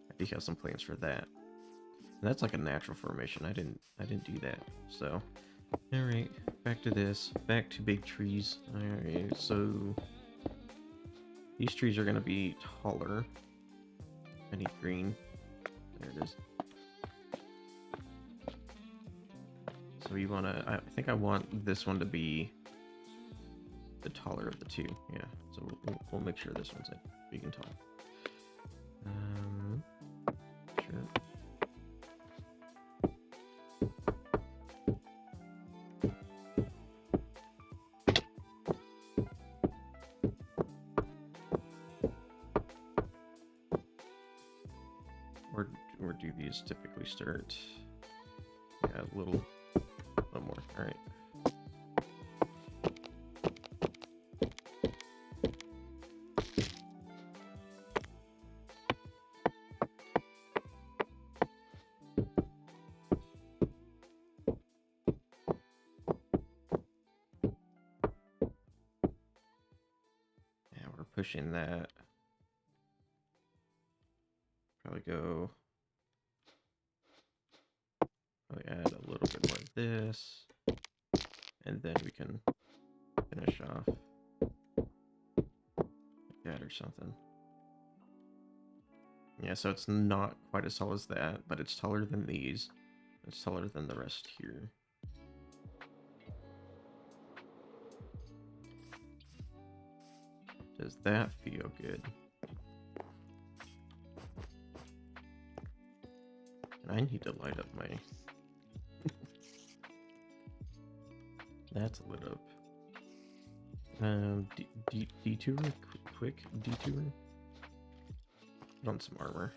Speaker 1: I do have some plans for that. And that's like a natural formation. I didn't do that. So, all right, back to this. Back to big trees. All right, so these trees are gonna be taller. I need green. There it is. So we wanna, I think I want this one to be the taller of the two. Yeah, so we'll make sure this one's big and tall. Sure. Or do these typically start? Yeah, a little more. All right. Yeah, we're pushing that. Probably go. Probably add a little bit more of this, and then we can finish off like that or something. Yeah, so it's not quite as tall as that, but it's taller than these. It's taller than the rest here. Does that feel good? And I need to light up my... That's lit up. Detour? Quick detour? Put on some armor.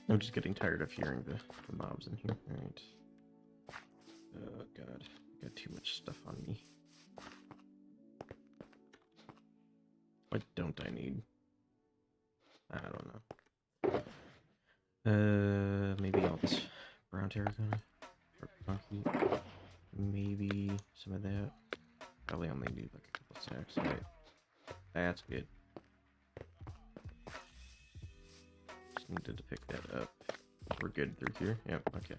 Speaker 1: I'm just getting tired of hearing the mobs in here. Alright. Oh god. Got too much stuff on me. What don't I need? I don't know. Maybe all this brown terracotta. Or concrete. Maybe some of that. Probably only need like a couple sacks. Alright. That's good. Just needed to pick that up. We're good through here? Yep, okay.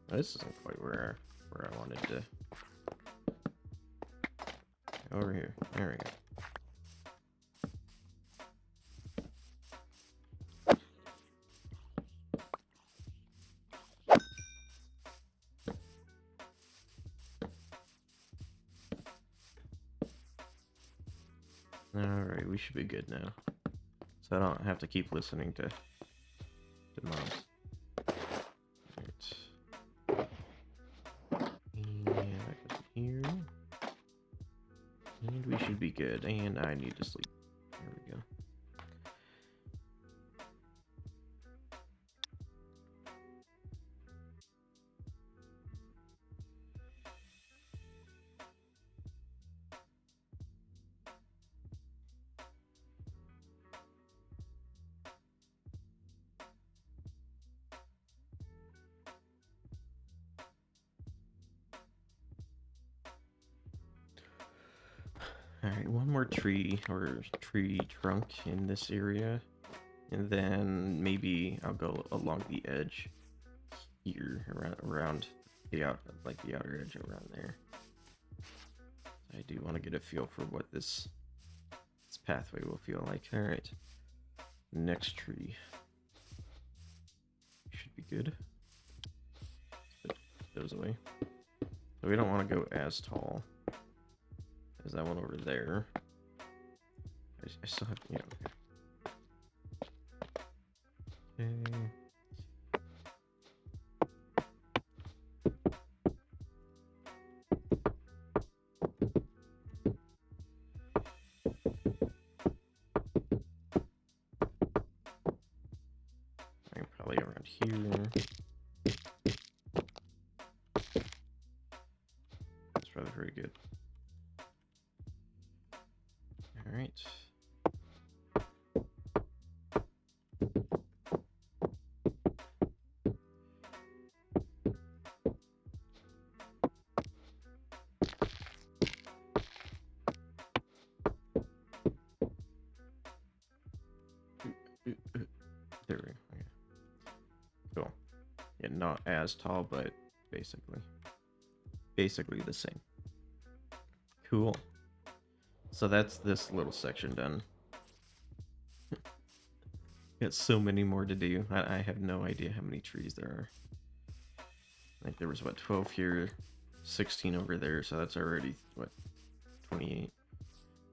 Speaker 1: This isn't quite where I wanted to. Over here. There we go. Alright, we should be good now. So I don't have to keep listening to mobs. Alright. And that goes here. And we should be good. And I need to sleep. There we go. Alright, one more tree or tree trunk in this area. And then maybe I'll go along the edge here, around the the outer edge around there. I do want to get a feel for what this pathway will feel like. Alright. Next tree. Should be good. Put those away. So we don't want to go as tall as that one over there. I still have, yeah, okay. Probably around here. That's probably pretty good. Alright. There we go. Okay. Cool. Yeah, not as tall, but basically the same. Cool. So that's this little section done. Got so many more to do. I have no idea how many trees there are. I think there was, what, 12 here, 16 over there, so that's already, what, 28?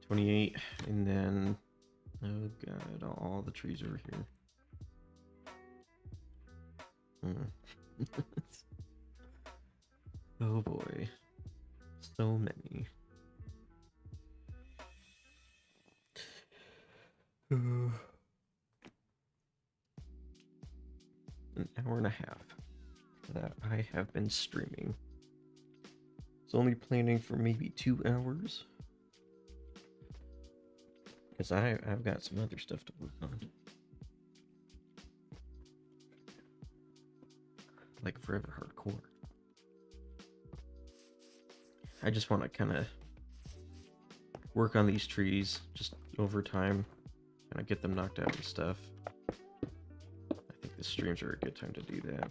Speaker 1: 28, and then, oh god, all the trees over here. Oh boy. So many. An hour and a half that I have been streaming. It's only planning for maybe 2 hours. Because I've got some other stuff to work on. Like Forever Hardcore. I just want to kind of work on these trees just over time. Kind of get them knocked out and stuff. I think the streams are a good time to do that.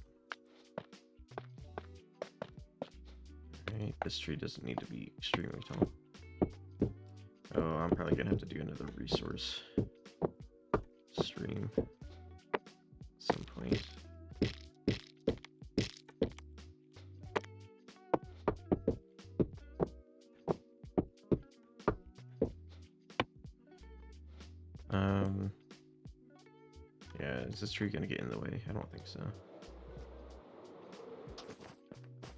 Speaker 1: Alright, this tree doesn't need to be extremely tall. Oh, I'm probably gonna have to do another resource stream at some point. Yeah, is this tree gonna get in the way? I don't think so.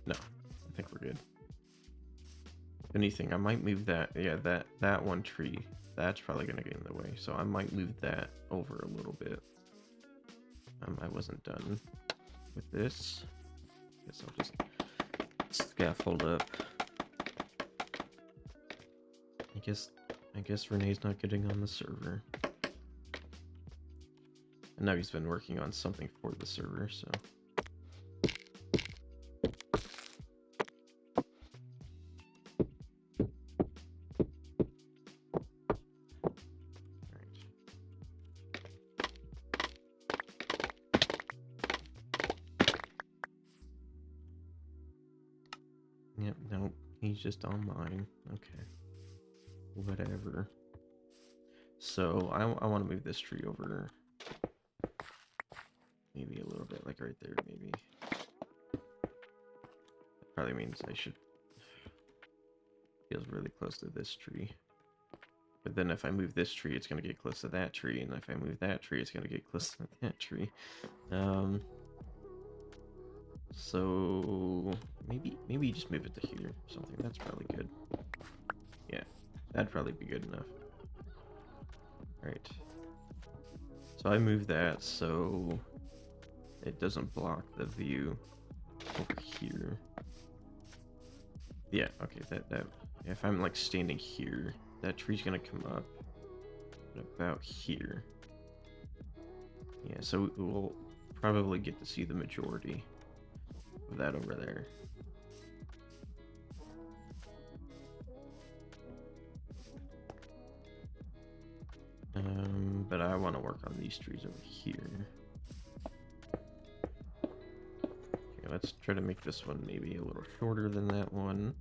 Speaker 1: No, I think we're good. If anything, I might move that. Yeah, that one tree. That's probably gonna get in the way, so I might move that over a little bit. I wasn't done with this. Guess I'll just scaffold up. I guess Renee's not getting on the server. And now he's been working on something for the server, so. Yep, nope, he's just on mine. Okay. Whatever. So, I want to move this tree over maybe a little bit, like right there, maybe. That probably means I should... Feels really close to this tree. But then if I move this tree, it's going to get close to that tree. And if I move that tree, it's going to get close to that tree. So maybe just move it to here or something. That's probably good. Yeah, that'd probably be good enough. Alright. So I move that so it doesn't block the view over here. Yeah, okay, that if I'm like standing here, that tree's gonna come up about here. Yeah, so we'll probably get to see the majority of that over there. But I want to work on these trees over here. Okay, let's try to make this one maybe a little shorter than that one.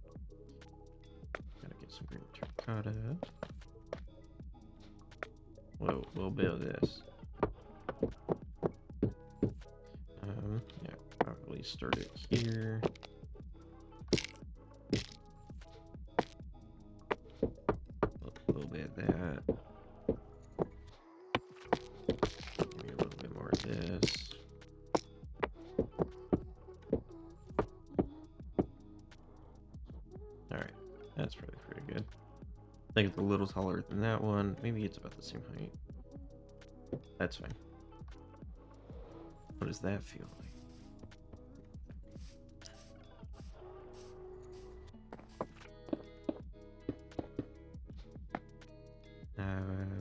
Speaker 1: Gotta get some green terracotta. Whoa, a little bit of this. Yeah, probably start it here. A little bit of that. Maybe a little bit more of this. Alright, that's probably pretty good. I think it's a little taller than that one. Maybe it's about the same height. That's fine. What does that feel like?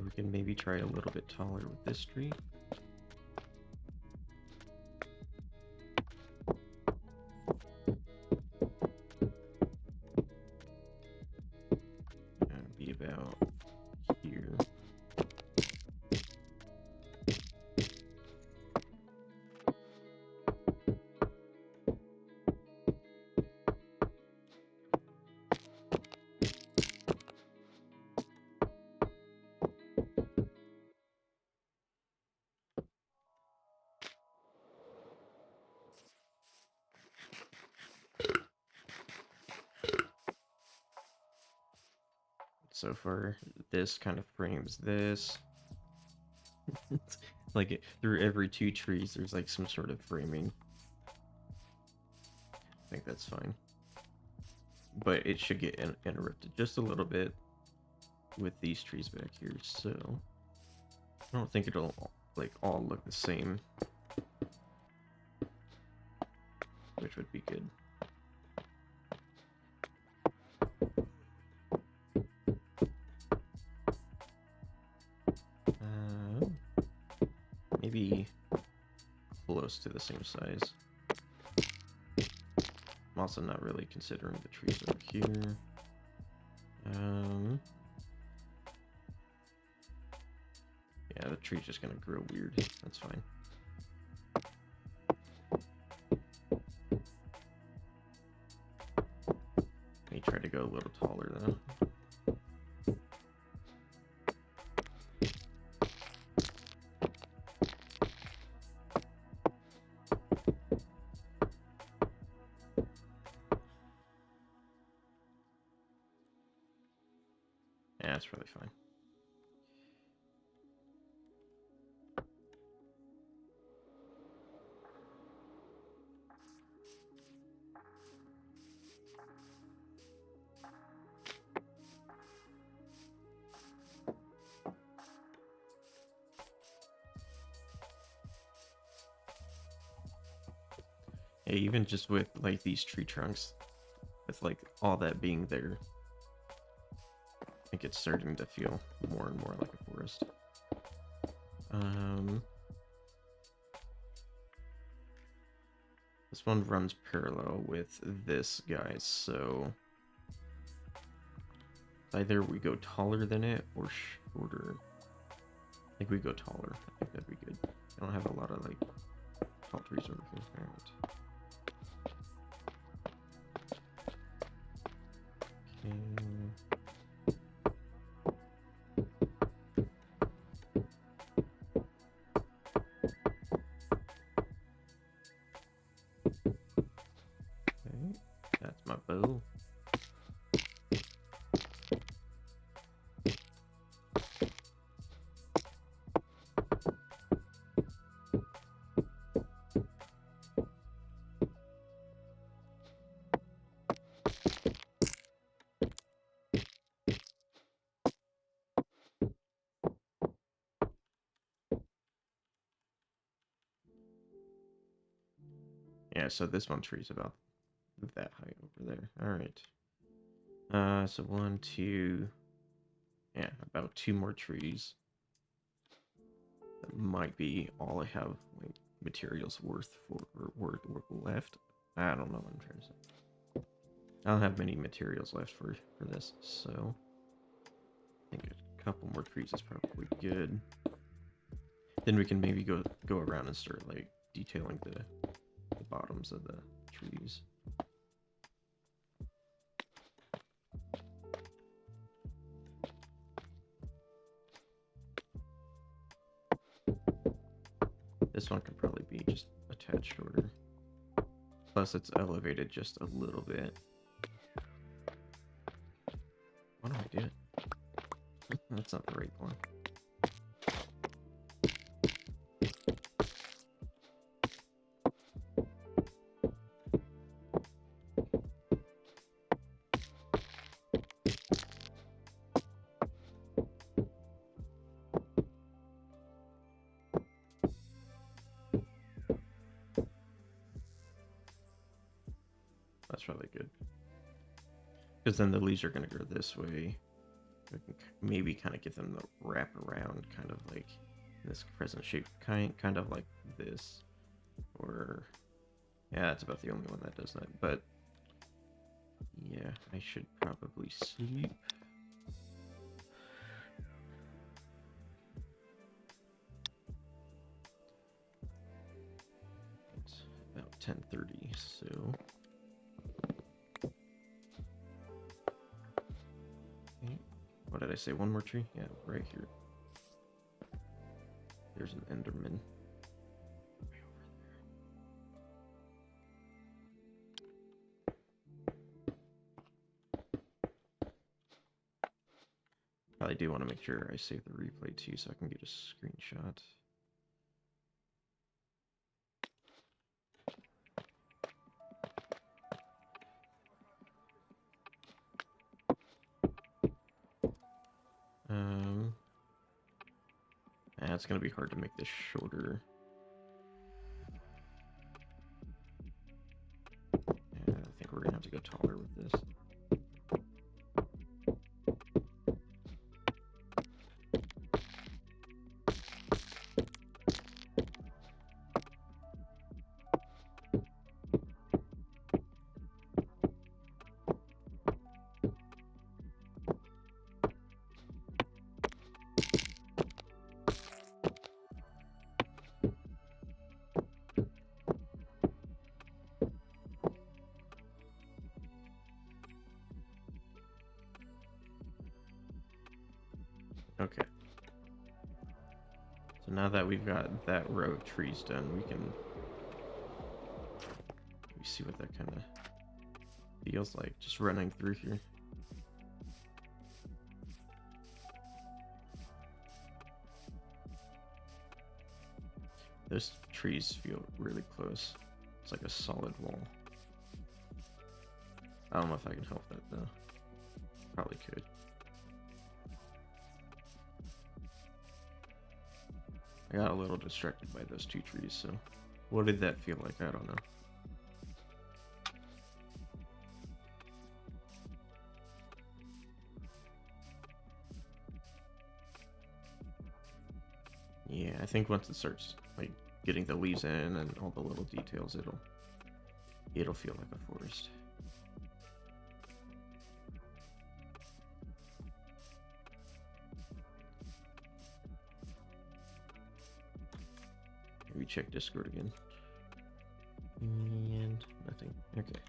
Speaker 1: We can maybe try a little bit taller with this tree. Be about here. So far, this kind of frames this. Like through every two trees, there's like some sort of framing. I think that's fine. But it should get interrupted just a little bit with these trees back here, so I don't think it'll like all look the same, which would be good. Maybe close to the same size. I'm also not really considering the trees over here. Yeah, the tree's just gonna grow weird. That's fine. Let me try to go a little taller though. Yeah, that's probably fine. Yeah, even just with like these tree trunks, with like all that being there, I think it's starting to feel more and more like a forest. This one runs parallel with this guy, so either we go taller than it or shorter. I think we go taller. I think that'd be good. I don't have a lot of like tall trees over here. All right. Okay. Okay, that's my bow. Yeah, so this one tree's about that height over there. All right. So 1, 2, yeah, about 2 more trees. That might be all I have like materials worth for or worth left. I don't know what I'm trying to say. I don't have many materials left for this, so I think a couple more trees is probably good. Then we can maybe go around and start like detailing the bottoms of the trees. This one could probably be just attached shorter. Plus it's elevated just a little bit. What do I do? That's not the right one. That's probably good. Because then the leaves are going to go this way. We can maybe kind of get them to wrap around, kind of like this crescent shape, kind of like this. Or, yeah, that's about the only one that does that. But, yeah, I should probably sleep. It's about 10:30, so... What did I say? One more tree? Yeah, right here. There's an Enderman. Probably do want to make sure I save the replay too so I can get a screenshot. It's gonna be hard to make this shorter. Yeah, I think we're gonna have to go taller with this. Okay. So now that we've got that row of trees done, we can see what that kind of feels like just running through here. Those trees feel really close. It's like a solid wall. I don't know if I can help that though. Probably could. I got a little distracted by those 2 trees, so what did that feel like? I don't know. Yeah, I think once it starts like getting the leaves in and all the little details, it'll feel like a forest. Maybe check Discord again. And nothing. Okay.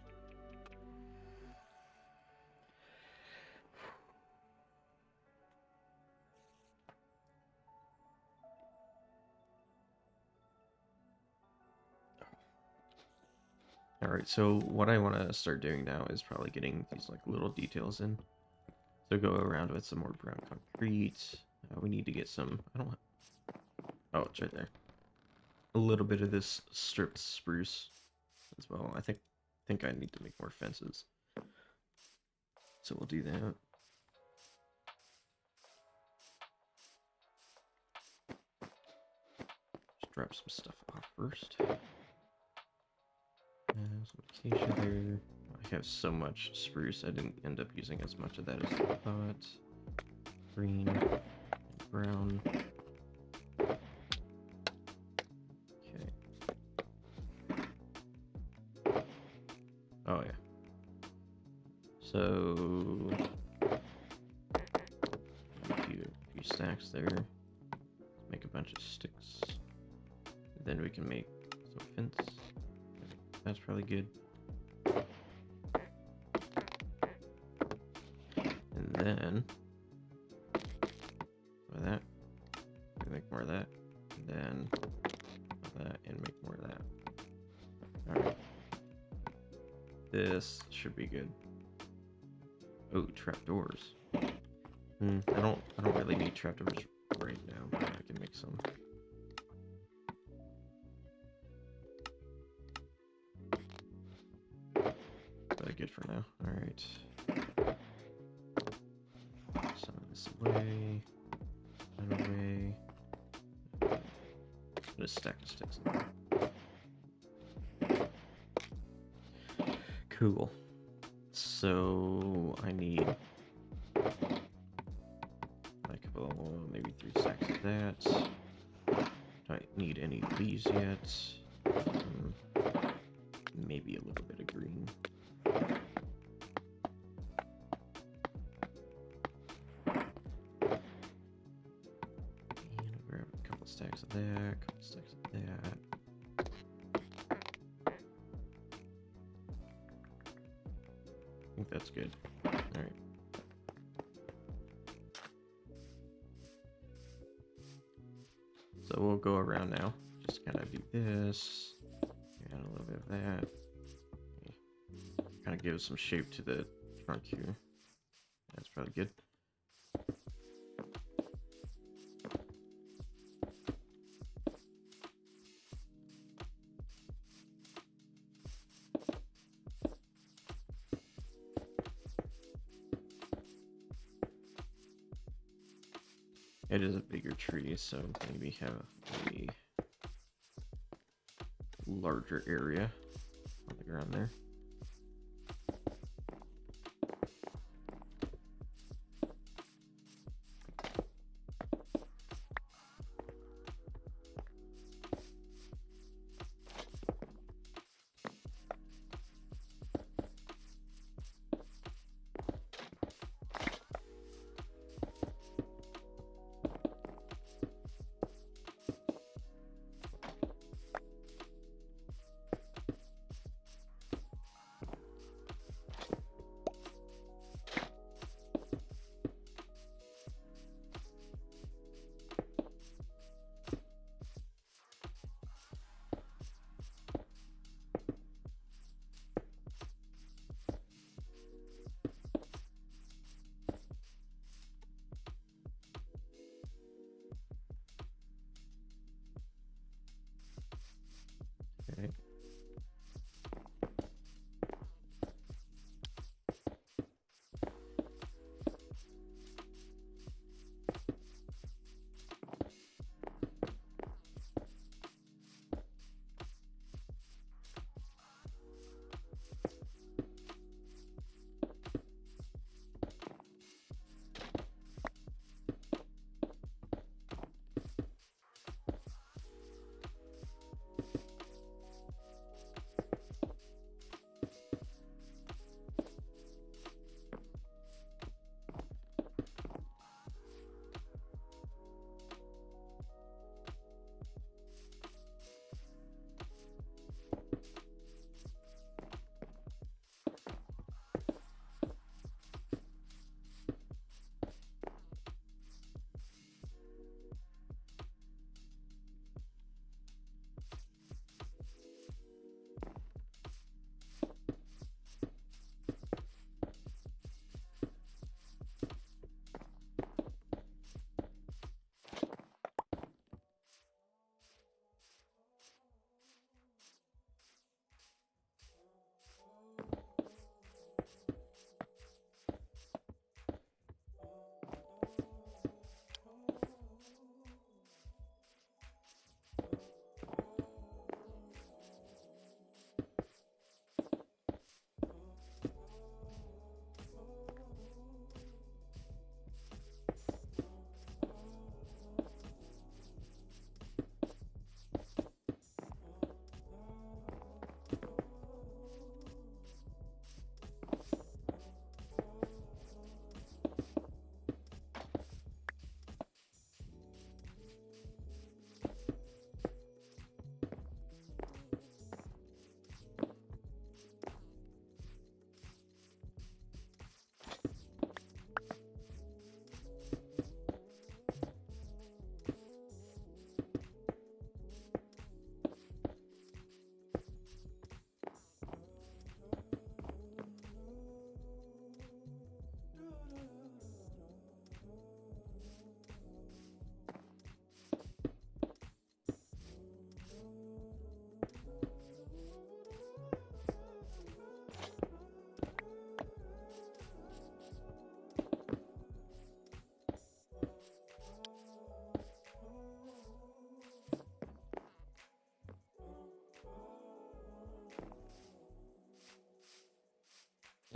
Speaker 1: Alright, so what I want to start doing now is probably getting these like little details in. So go around with some more brown concrete. We need to get some, I don't, oh, it's right there. A little bit of this stripped spruce as well. I think I need to make more fences. So we'll do that. Just drop some stuff off first. Some acacia there. I have so much spruce, I didn't end up using as much of that as I thought. Green, and brown. Okay. Oh yeah. So a few stacks there. Make a bunch of sticks. Then we can make some fence. That's probably good. And then with that, we make more of that. And then that and make more of that. Alright. This should be good. Oh, trapdoors. I don't really need trapdoors right now, but I can make some. Really good for now. Alright. Some of this away. And away. Put a stack of sticks in there. Cool. So I need like maybe 3 stacks of that. Don't need any of these yet. Maybe a little bit of green. And I'll grab a couple stacks of that, couple stacks of that. I think that's good. Alright. So we'll go around now. Just kind of do this. Add a little bit of that. Okay. Kind of give some shape to the trunk here. That's probably good. It is a bigger tree, so maybe have a larger area on the ground there.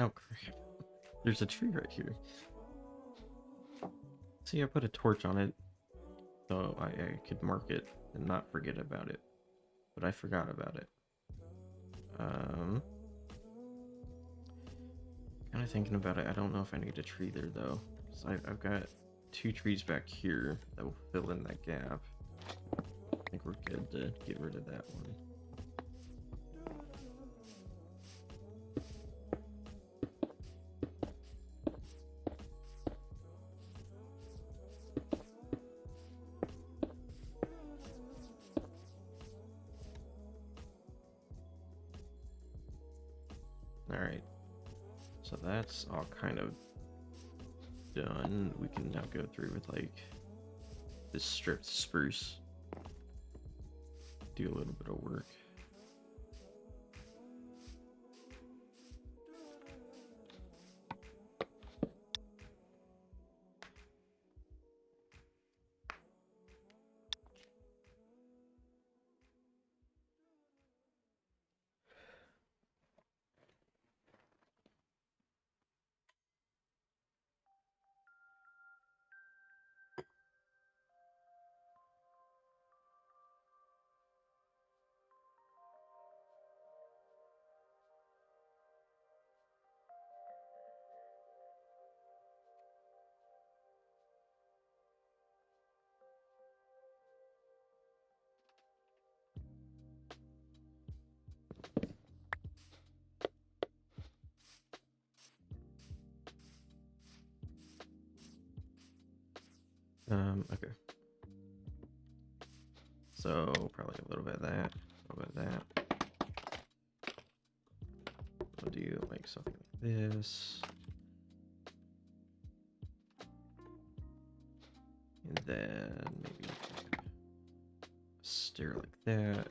Speaker 1: Oh crap. There's a tree right here. See, I put a torch on it so I could mark it and not forget about it. But I forgot about it. Kind of thinking about it. I don't know if I need a tree there though. So I've got 2 trees back here that will fill in that gap. I think we're good to get rid of that one. Alright, so that's all kind of done. We can now go through with like this stripped spruce. Do a little bit of work. Okay. So probably a little bit of that, a little bit of that. We'll do like something like this. And then maybe a stair like that.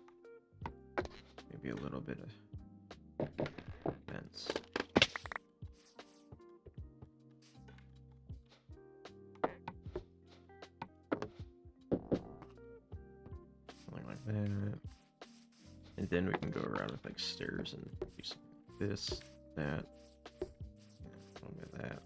Speaker 1: Maybe a little bit of vents. Something like that. And then we can go around with like stairs and do something like this, that, a little bit of that.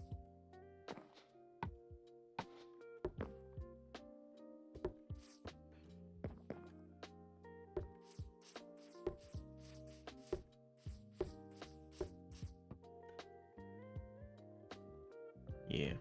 Speaker 1: Yeah.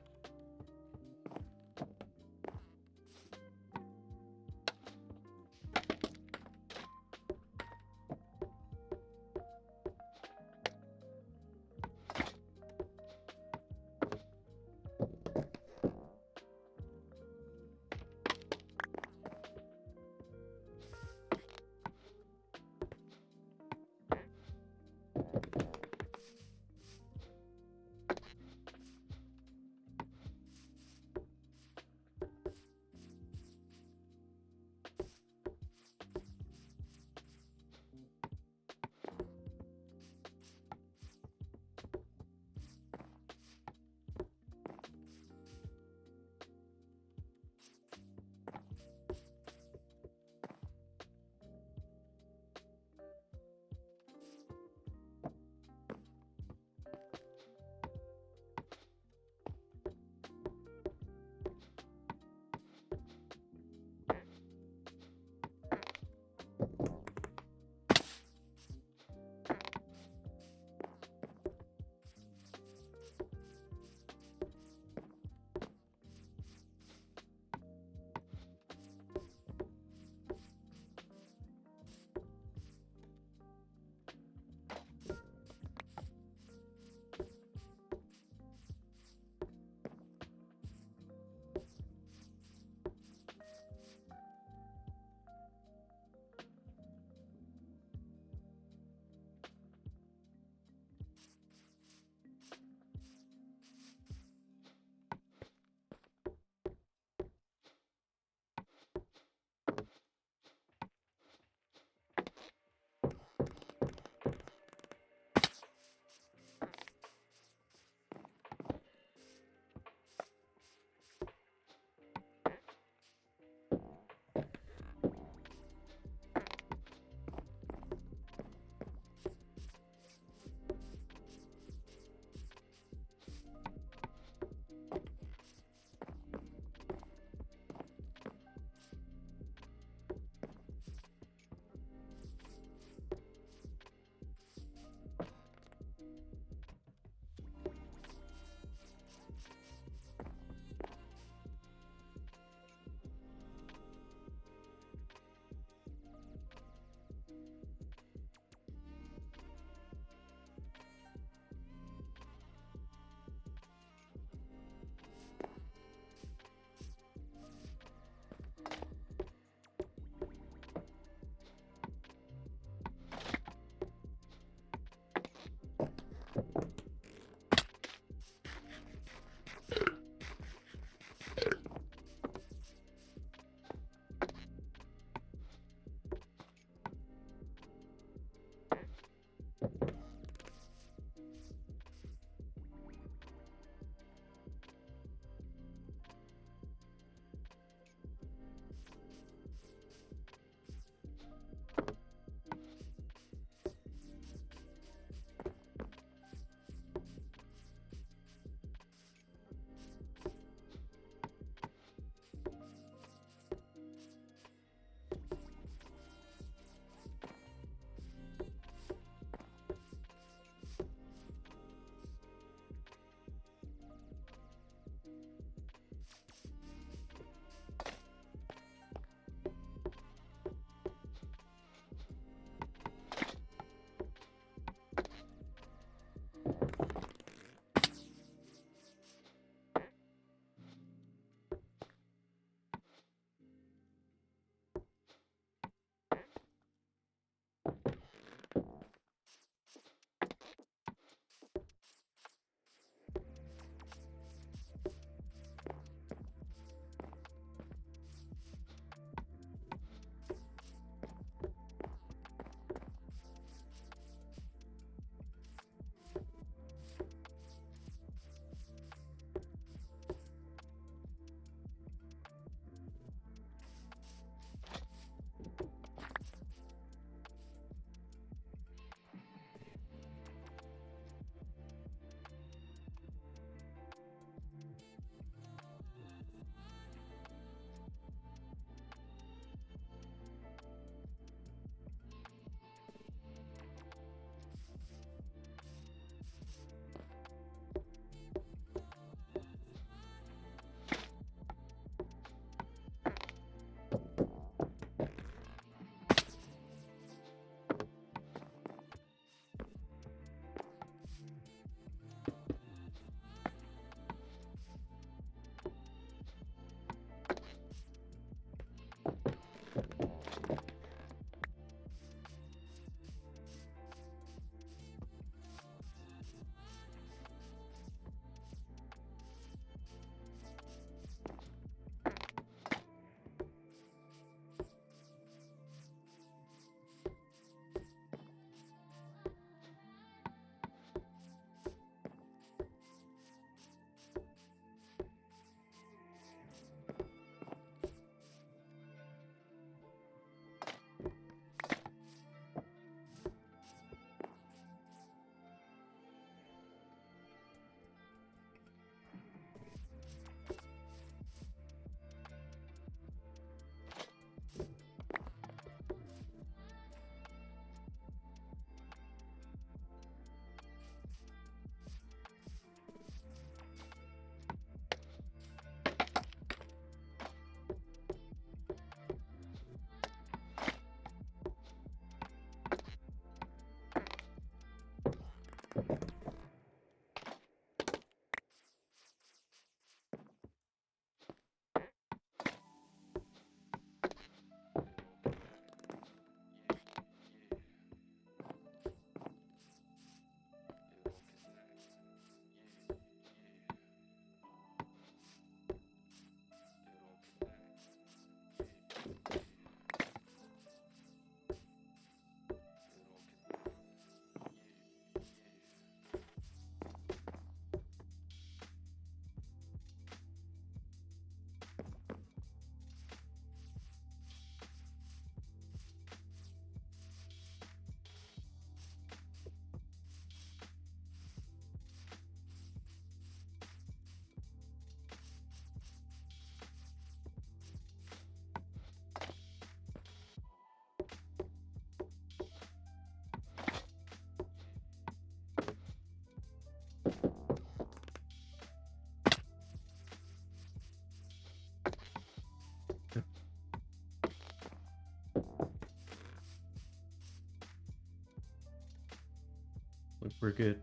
Speaker 1: Look, we're good.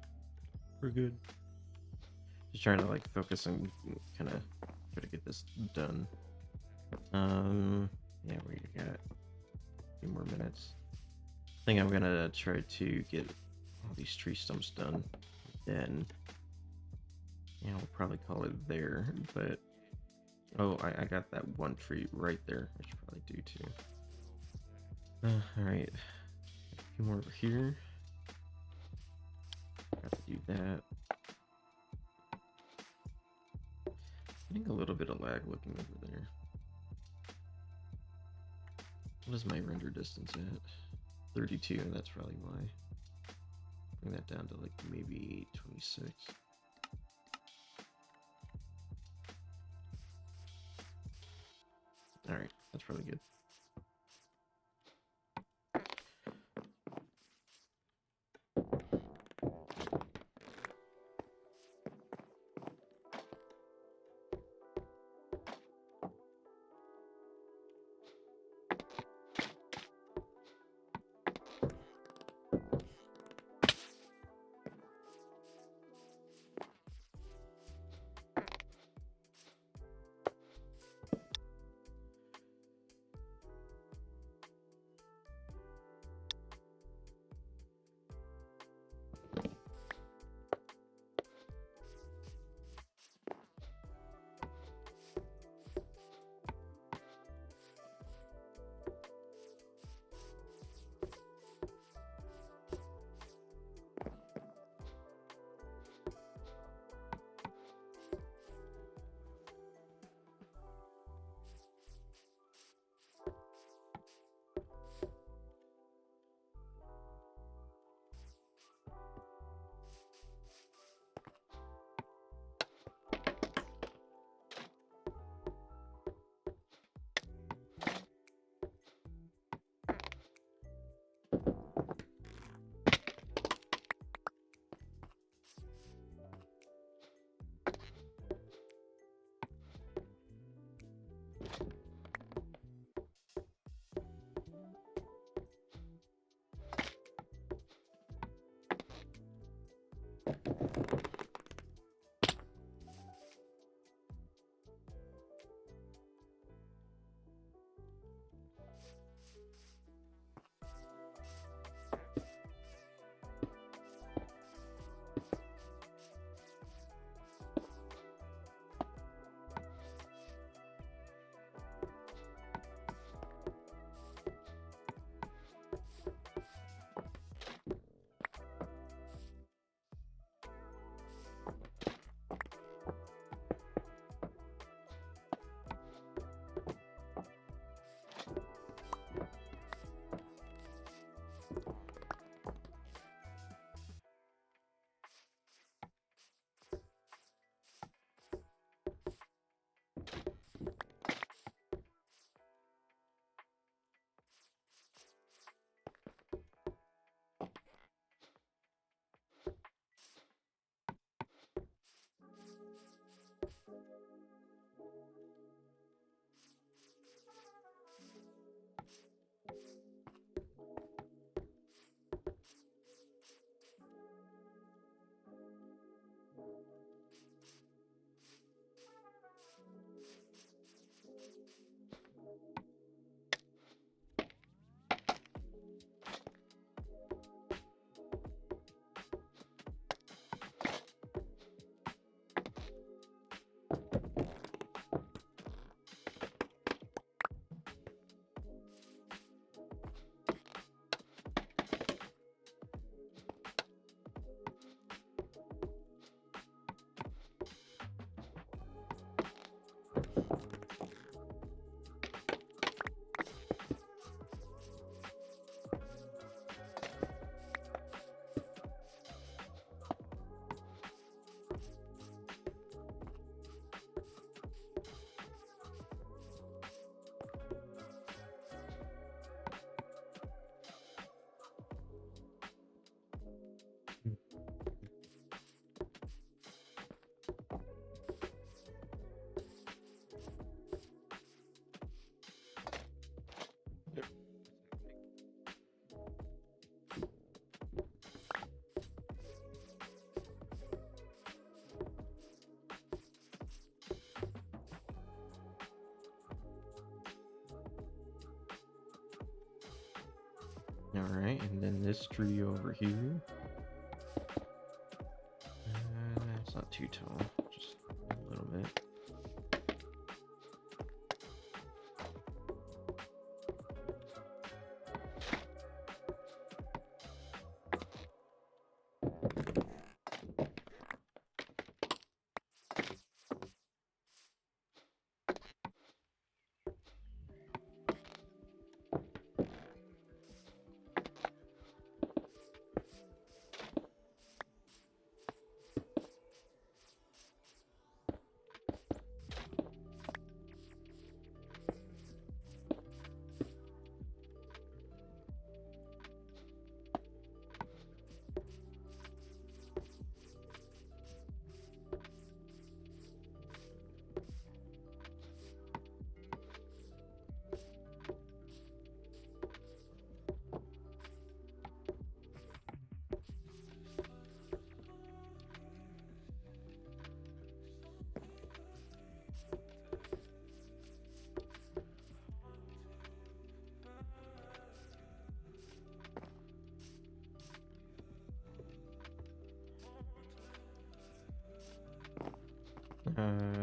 Speaker 1: We're good. Just trying to like focus and kind of try to get this done. Yeah, we got a few more minutes. I think I'm gonna try to get all these tree stumps done. Then, yeah, we'll probably call it there. But oh, I got that one tree right there. I should probably do too. All right, a few more over here. Got to do that. Getting a little bit of lag looking over there. What is my render distance at? 32, that's probably why. Bring that down to like maybe 26. Alright, that's probably good. Alright, and then this tree over here. It's not too tall, just a little bit.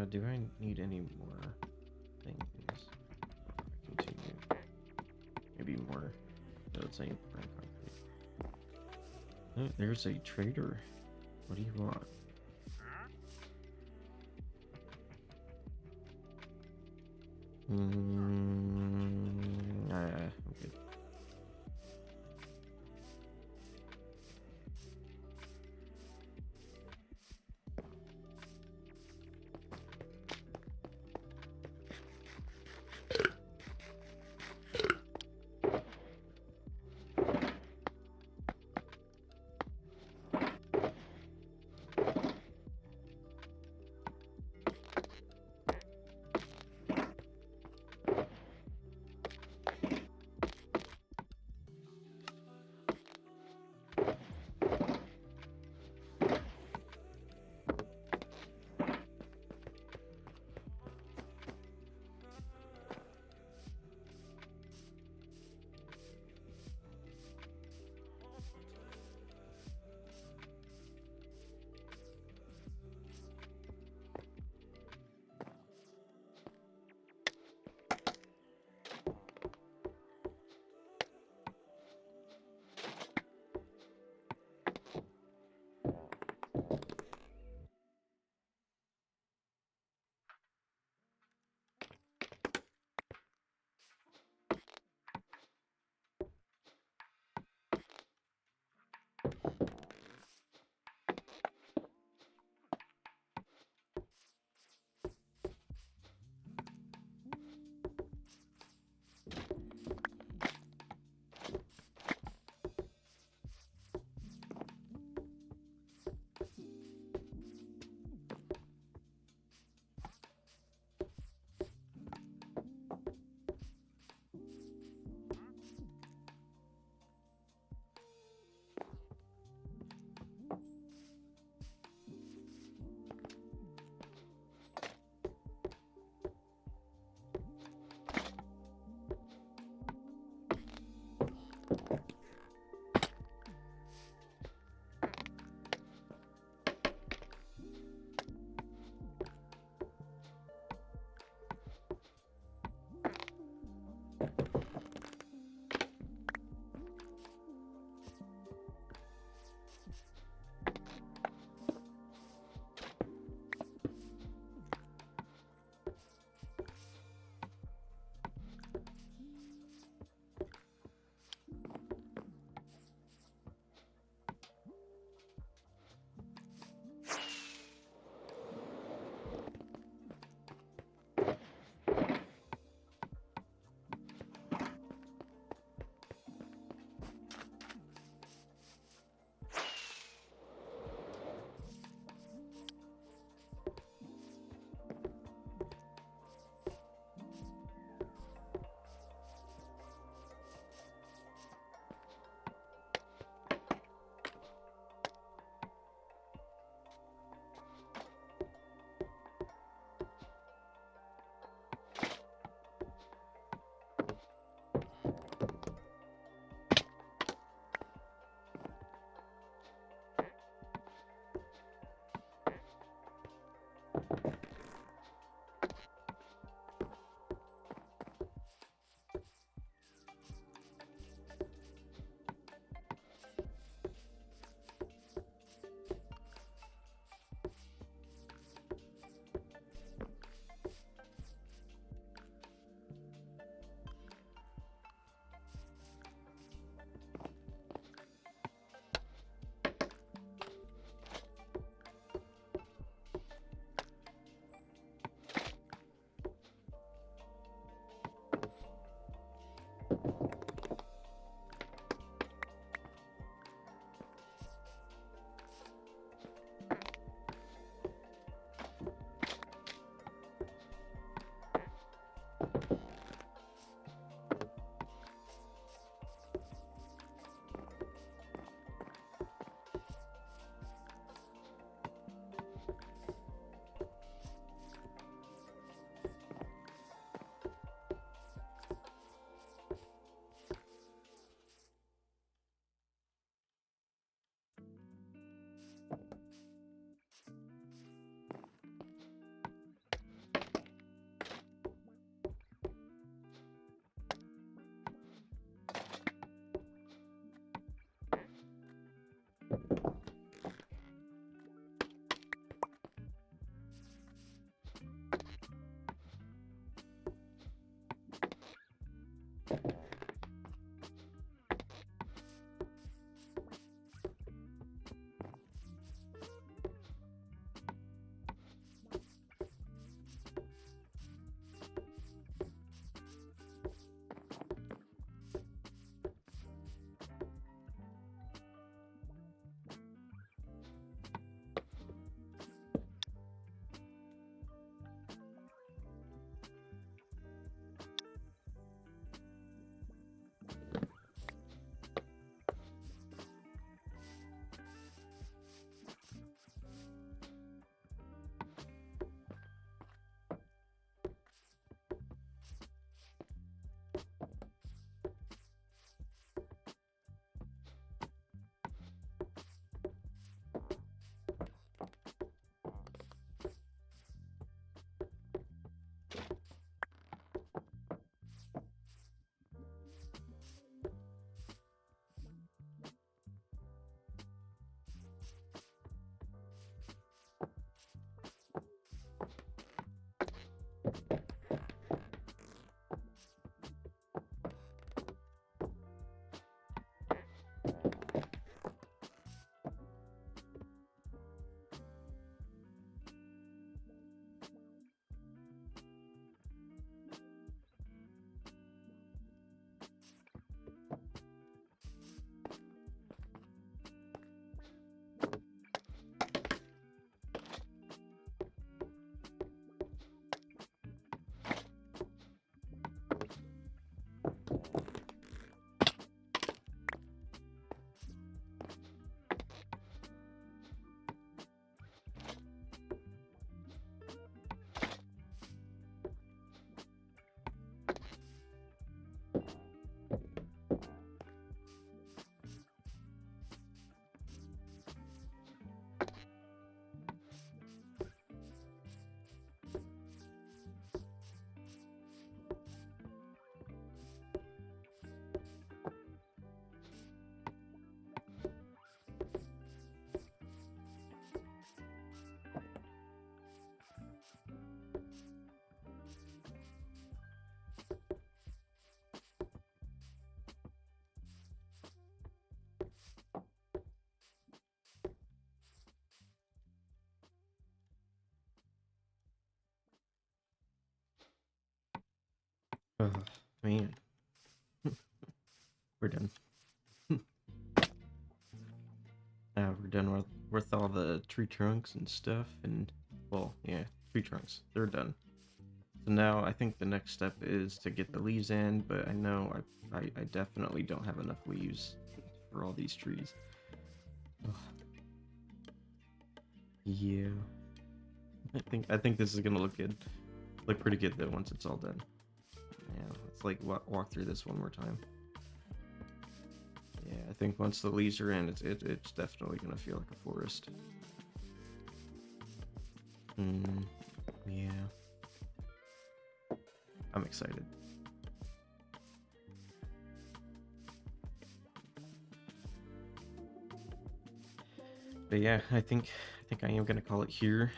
Speaker 1: Do I need any more things? Continue. Maybe more. No, it's a brown concrete. Oh, there's a trader. What do you want? I'm good. Oh, man. We're done. We're done with all the tree trunks and stuff, and, well, yeah, tree trunks. They're done. So now I think the next step is to get the leaves in, but I know I definitely don't have enough leaves for all these trees. Ugh. Yeah. I think this is gonna look good. Look pretty good though once it's all done. Yeah, let's like walk through this one more time. Yeah, I think once the leaves are in, it's definitely gonna feel like a forest. Yeah. I'm excited. But yeah, I think I am gonna call it here.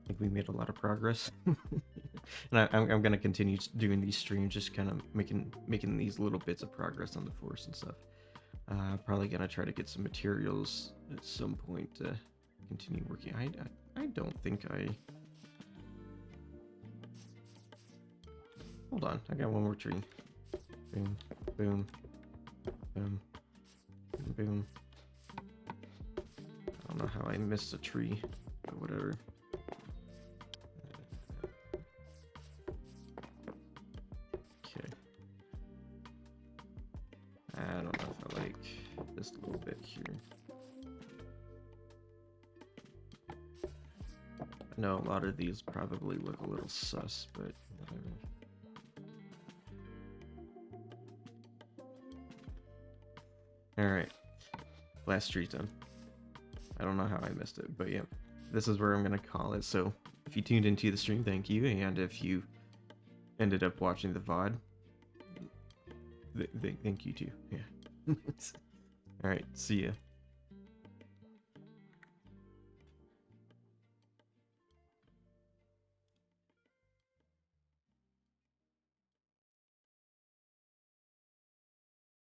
Speaker 1: I think we made a lot of progress. And I'm gonna continue doing these streams, just kind of making these little bits of progress on the forest and stuff. Probably gonna try to get some materials at some point to continue working. I don't think I. Hold on, I got one more tree. Boom, boom, boom, boom. I don't know how I missed a tree, but whatever. Okay. I don't know if I like this little bit here. I know a lot of these probably look a little sus, but whatever. Alright. Last tree done. I don't know how I missed it, but yeah. This is where I'm going to call it. So if you tuned into the stream, thank you. And if you ended up watching the VOD, thank you too. Yeah. All right, see ya.